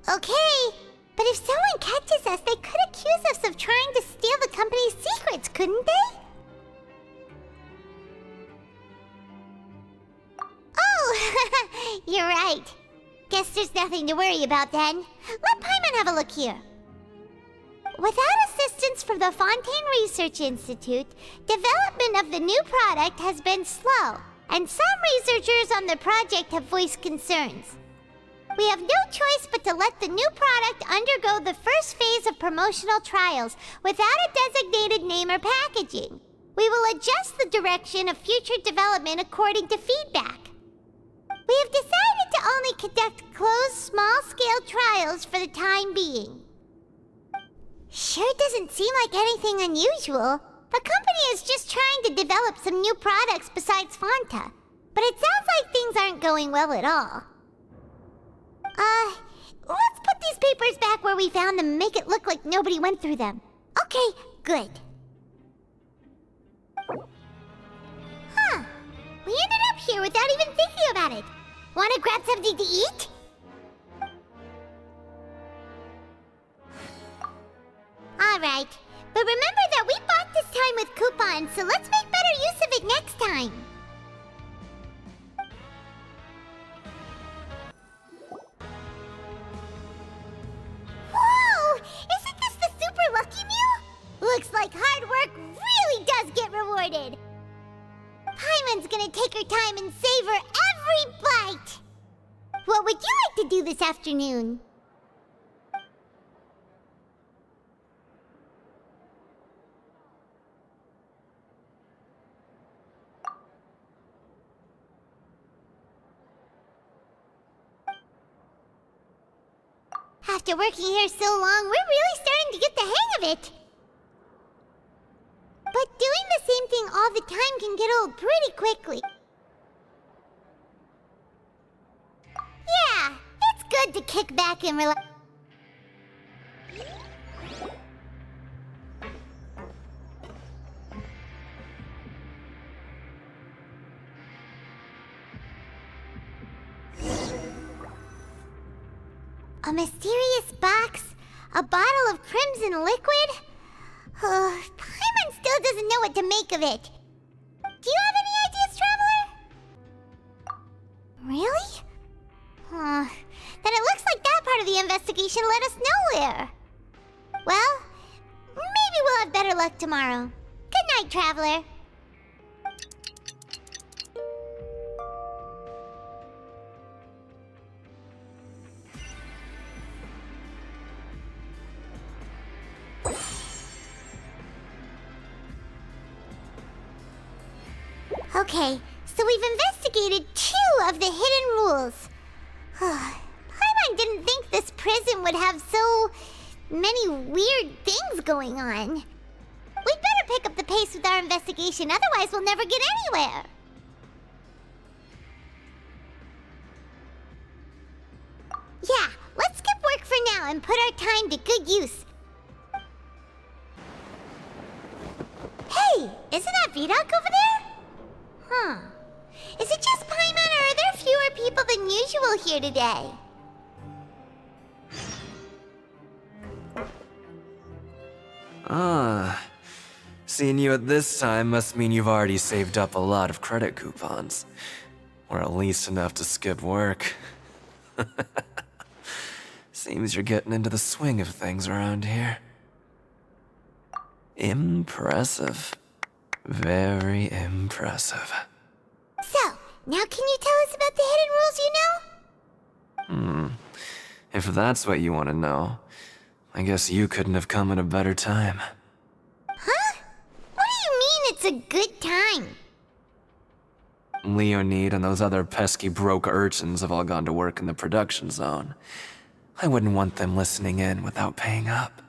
Speaker 2: Okay. But if someone catches us, they could accuse us of trying to steal the company's secrets, couldn't they? Oh, you're right. Guess there's nothing to worry about then. Let Paimon have a look here. Without assistance from the Fontaine Research Institute, development of the new product has been slow, and some researchers on the project have voiced concerns. We have no choice but to let the new product undergo the first phase of promotional trials without a designated name or packaging. We will adjust the direction of future development according to feedback. We have decided to only conduct closed, small-scale trials for the time being. Sure doesn't seem like anything unusual. The company is just trying to develop some new products besides Fanta. But it sounds like things aren't going well at all. let's put these papers back where we found them and make it look like nobody went through them. Okay, good. Huh. We ended up here without even thinking about it. Wanna grab something to eat? Alright, but remember that we bought this time with coupons, so let's make better use of it next time. Whoa! Isn't this the super lucky meal? Looks like hard work really does get rewarded. Paimon's gonna take her time and savor every bite. What would you like to do this afternoon? After working here so long, we're really starting to get the hang of it. But doing the same thing all the time can get old pretty quickly. Yeah, it's good to kick back and relax. A mysterious box? A bottle of crimson liquid? Paimon still doesn't know what to make of it. Do you have any ideas, Traveler? Really? Then it looks like that part of the investigation led us nowhere. Well, maybe we'll have better luck tomorrow. Good night, Traveler. Okay, so we've investigated 2 of the hidden rules. Paimon didn't think this prison would have so many weird things going on. We'd better pick up the pace with our investigation, otherwise we'll never get anywhere. Yeah, let's skip work for now and put our time to good use. Hey, isn't that Vidoc over there? Huh. Is it just Paimon, or are there fewer people than usual here today?
Speaker 6: Seeing you at this time must mean you've already saved up a lot of credit coupons. Or at least enough to skip work. Seems you're getting into the swing of things around here. Impressive. Very impressive.
Speaker 2: So, now can you tell us about the hidden rules you know?
Speaker 6: If that's what you want to know, I guess you couldn't have come at a better time.
Speaker 2: Huh? What do you mean it's a good time?
Speaker 6: Leonid and those other pesky broke urchins have all gone to work in the production zone. I wouldn't want them listening in without paying up.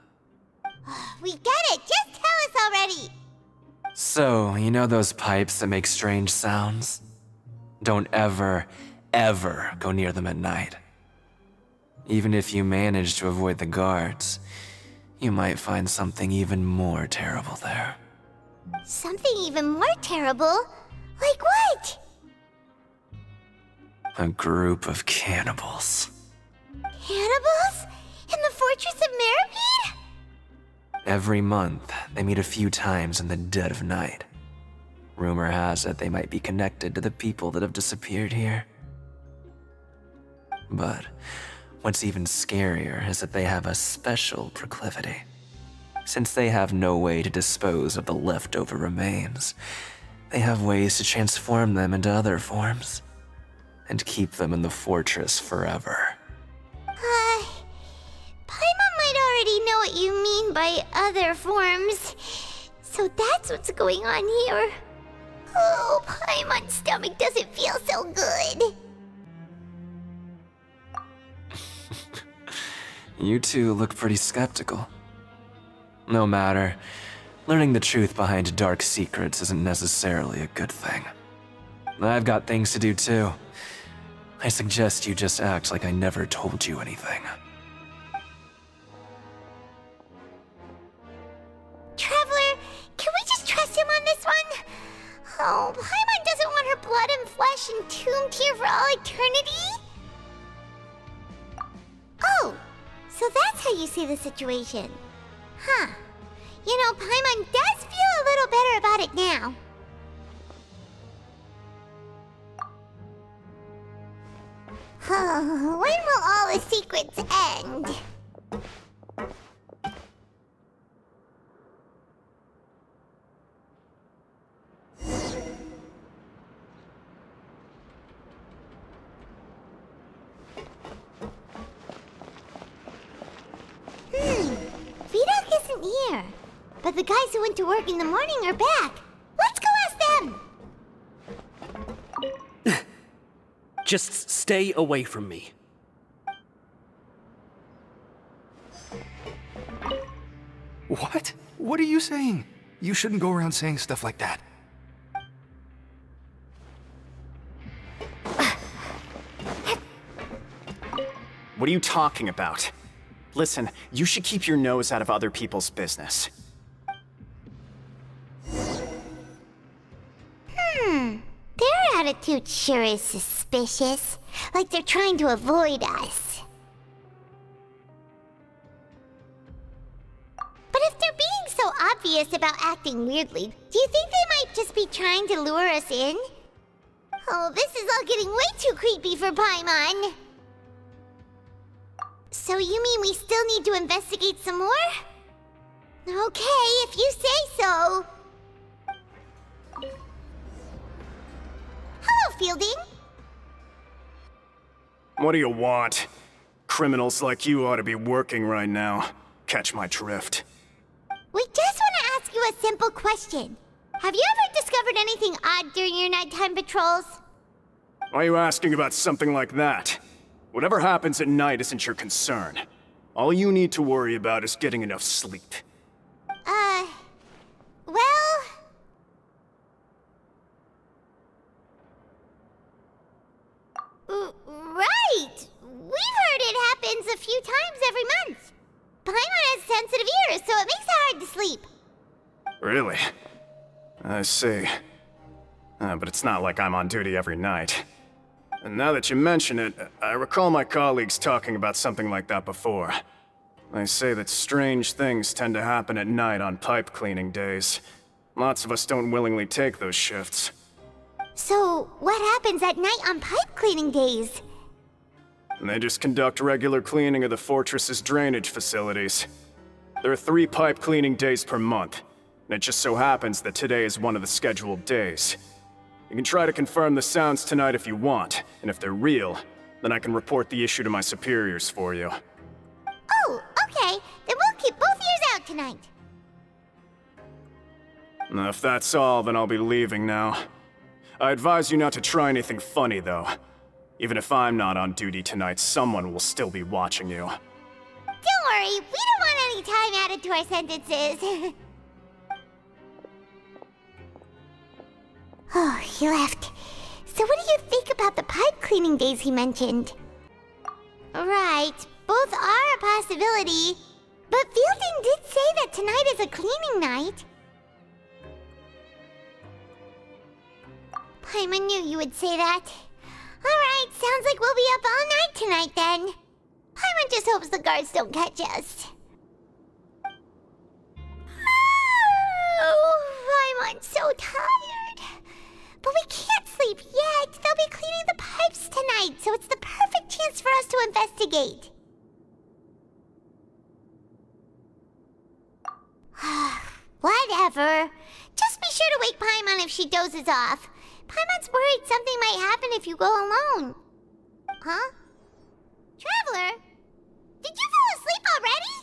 Speaker 2: We get it! Just tell us already!
Speaker 6: So, you know those pipes that make strange sounds? Don't ever, ever go near them at night. Even if you manage to avoid the guards, you might find something even more terrible there.
Speaker 2: Something even more terrible? Like what?
Speaker 6: A group of cannibals.
Speaker 2: Cannibals? In the Fortress of Meripede?
Speaker 6: Every month, they meet a few times in the dead of night. Rumor has it they might be connected to the people that have disappeared here. But what's even scarier is that they have a special proclivity. Since they have no way to dispose of the leftover remains, they have ways to transform them into other forms and keep them in the fortress forever.
Speaker 2: Paimon might already know what you mean by other forms. So that's what's going on here. Oh, Paimon's stomach doesn't feel so good.
Speaker 6: You two look pretty skeptical. No matter, learning the truth behind dark secrets isn't necessarily a good thing. I've got things to do too. I suggest you just act like I never told you anything.
Speaker 2: Oh, Paimon doesn't want her blood and flesh entombed here for all eternity? Oh, so that's how you see the situation. Huh. You know, Paimon does feel a little better about it now. When will all the secrets end? Vidok isn't here. But the guys who went to work in the morning are back. Let's go ask them!
Speaker 16: Just stay away from me.
Speaker 10: What? What are you saying? You shouldn't go around saying stuff like that.
Speaker 1: What are you talking about? Listen, you should keep your nose out of other people's business.
Speaker 2: Their attitude sure is suspicious. Like they're trying to avoid us. But if they're being so obvious about acting weirdly, do you think they might just be trying to lure us in? Oh, this is all getting way too creepy for Paimon. So you mean we still need to investigate some more? Okay, if you say so. Hello, Fielding.
Speaker 1: What do you want? Criminals like you ought to be working right now. Catch my drift.
Speaker 2: We just want to ask you a simple question. Have you ever discovered anything odd during your nighttime patrols?
Speaker 1: Why are you asking about something like that? Whatever happens at night isn't your concern. All you need to worry about is getting enough sleep.
Speaker 2: Well... Right! We've heard it happens a few times every month. Paimon has sensitive ears, so it makes it hard to sleep.
Speaker 1: Really? I see. But it's not like I'm on duty every night. And now that you mention it, I recall my colleagues talking about something like that before. They say that strange things tend to happen at night on pipe cleaning days. Lots of us don't willingly take those shifts.
Speaker 2: So, what happens at night on pipe cleaning days?
Speaker 1: They just conduct regular cleaning of the fortress's drainage facilities. There are 3 pipe cleaning days per month, and it just so happens that today is one of the scheduled days. You can try to confirm the sounds tonight if you want, and if they're real, then I can report the issue to my superiors for you.
Speaker 2: Oh, okay. Then we'll keep both ears out tonight.
Speaker 1: If that's all, then I'll be leaving now. I advise you not to try anything funny, though. Even if I'm not on duty tonight, someone will still be watching you.
Speaker 2: Don't worry, we don't want any time added to our sentences. Oh, he left. So what do you think about the pipe cleaning days he mentioned? Right, both are a possibility. But Fielding did say that tonight is a cleaning night. Paimon knew you would say that. Alright, sounds like we'll be up all night tonight then. Paimon just hopes the guards don't catch us. Oh, Paimon's so tired. But we can't sleep yet. They'll be cleaning the pipes tonight, so it's the perfect chance for us to investigate. Whatever. Just be sure to wake Paimon if she dozes off. Paimon's worried something might happen if you go alone. Huh? Traveler? Did you fall asleep already?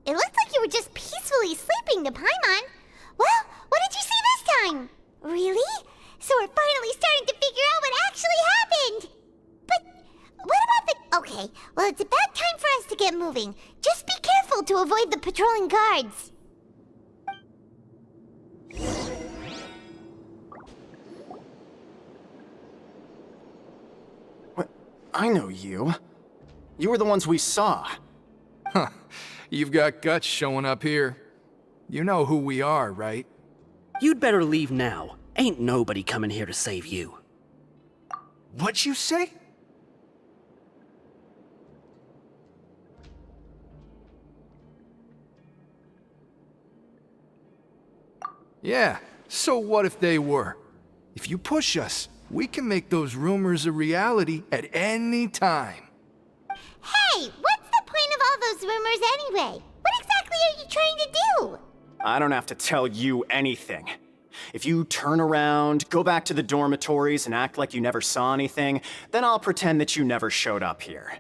Speaker 2: It looked like you were just peacefully sleeping to Paimon. Well, what did you see this time? Really? So we're finally starting to figure out what actually happened. But what about the... Okay, well, it's about time for us to get moving. Just be careful to avoid the patrolling guards.
Speaker 1: What? I know you. You were the ones we saw.
Speaker 10: Huh. You've got guts showing up here. You know who we are, right?
Speaker 16: You'd better leave now. Ain't nobody coming here to save you.
Speaker 10: What'd you say? Yeah, so what if they were? If you push us, we can make those rumors a reality at any time.
Speaker 2: Hey, what's the point of all those rumors anyway? What exactly are you trying to do?
Speaker 1: I don't have to tell you anything. If you turn around, go back to the dormitories, and act like you never saw anything, then I'll pretend that you never showed up here.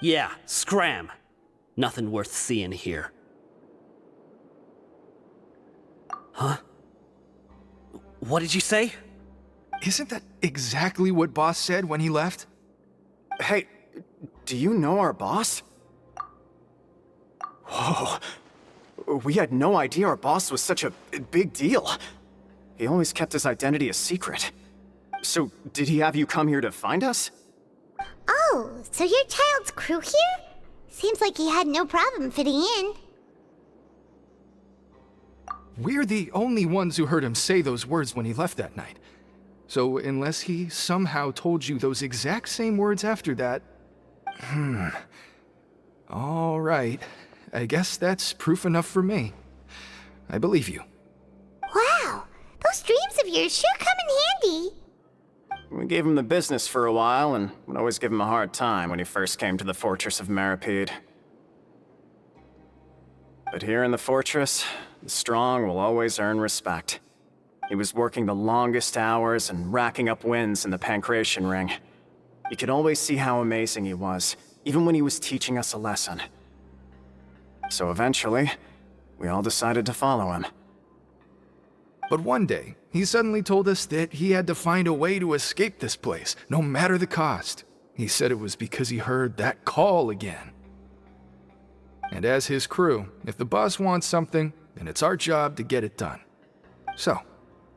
Speaker 16: Yeah, scram. Nothing worth seeing here. Huh? What did you say?
Speaker 10: Isn't that exactly what Boss said when he left?
Speaker 1: Hey, do you know our boss? Whoa. We had no idea our boss was such a big deal. He always kept his identity a secret. So, did he have you come here to find us?
Speaker 2: Oh, so your child's crew here? Seems like he had no problem fitting in.
Speaker 10: We're the only ones who heard him say those words when he left that night. So unless he somehow told you those exact same words after that... All right. I guess that's proof enough for me. I believe you.
Speaker 2: Wow, those dreams of yours sure come in handy.
Speaker 1: We gave him the business for a while, and would always give him a hard time when he first came to the fortress of Meripede. But here in the fortress, the strong will always earn respect. He was working the longest hours and racking up wins in the Pancration Ring. You could always see how amazing he was, even when he was teaching us a lesson. So eventually, we all decided to follow him.
Speaker 10: But one day, he suddenly told us that he had to find a way to escape this place, no matter the cost. He said it was because he heard that call again. And as his crew, if the boss wants something, then it's our job to get it done. So,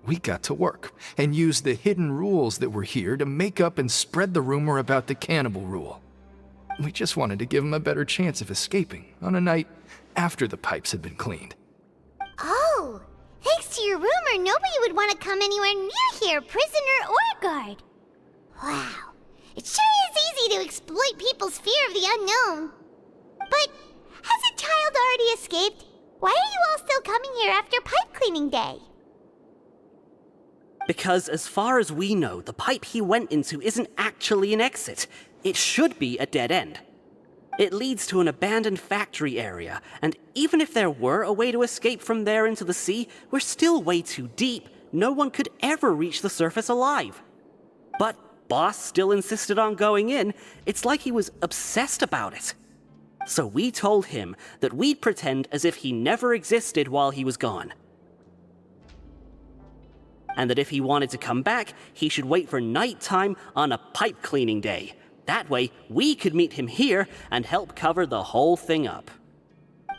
Speaker 10: we got to work, and used the hidden rules that were here to make up and spread the rumor about the cannibal rule. We just wanted to give him a better chance of escaping on a night after the pipes had been cleaned.
Speaker 2: Oh, thanks to your rumor, nobody would want to come anywhere near here, prisoner or guard. Wow, it sure is easy to exploit people's fear of the unknown. But has a child already escaped? Why are you all still coming here after pipe cleaning day?
Speaker 16: Because as far as we know, the pipe he went into isn't actually an exit. It should be a dead end. It leads to an abandoned factory area, and even if there were a way to escape from there into the sea, we're still way too deep. No one could ever reach the surface alive. But Boss still insisted on going in. It's like he was obsessed about it. So we told him that we'd pretend as if he never existed while he was gone. And that if he wanted to come back, he should wait for nighttime on a pipe cleaning day. That way, we could meet him here and help cover the whole thing up.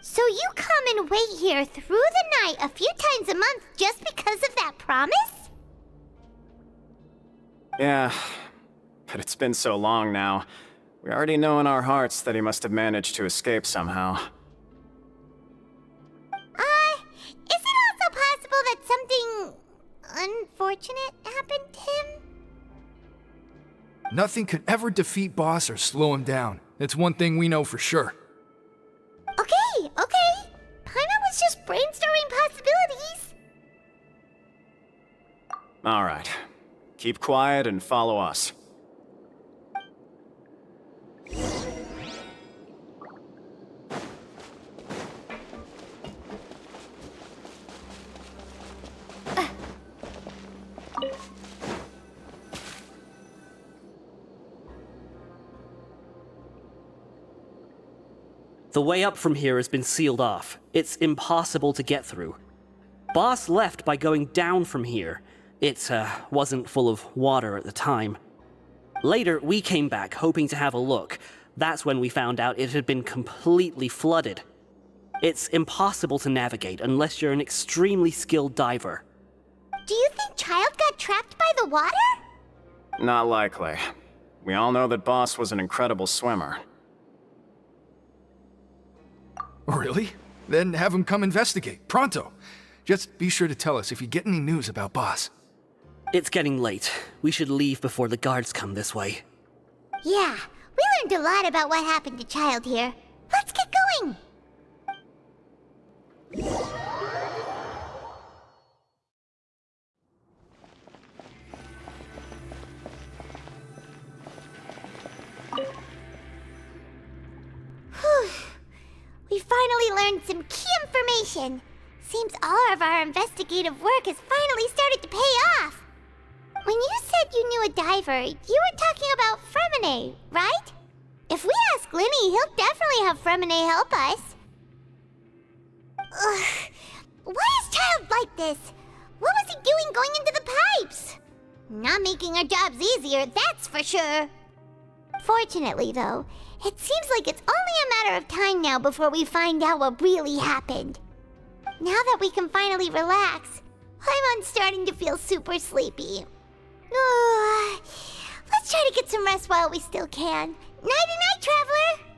Speaker 2: So you come and wait here through the night a few times a month just because of that promise?
Speaker 1: Yeah, but it's been so long now. We already know in our hearts that he must have managed to escape somehow.
Speaker 2: Is it also possible that something unfortunate happened to him?
Speaker 10: Nothing could ever defeat Boss or slow him down. It's one thing we know for sure.
Speaker 2: Okay. Paimon was just brainstorming possibilities.
Speaker 1: All right. Keep quiet and follow us.
Speaker 16: The way up from here has been sealed off. It's impossible to get through. Boss left by going down from here. It wasn't full of water at the time. Later, we came back hoping to have a look. That's when we found out it had been completely flooded. It's impossible to navigate unless you're an extremely skilled diver.
Speaker 2: Do you think Child got trapped by the water?
Speaker 1: Not likely. We all know that Boss was an incredible swimmer.
Speaker 10: Really? Then have him come investigate, pronto. Just be sure to tell us if you get any news about Boss.
Speaker 16: It's getting late. We should leave before the guards come this way.
Speaker 2: Yeah, we learned a lot about what happened to Child here. Let's get going! Whew. We finally learned some key information. Seems all of our investigative work has finally started to pay off. When you said you knew a diver, you were talking about Fremine, right? If we ask Linny, he'll definitely have Fremine help us. Ugh. Why is Child like this? What was he doing going into the pipes? Not making our jobs easier, that's for sure. Fortunately, though, it seems like it's only a matter of time now before we find out what really happened. Now that we can finally relax, I'm starting to feel super sleepy. Let's try to get some rest while we still can. Nighty-night, traveler!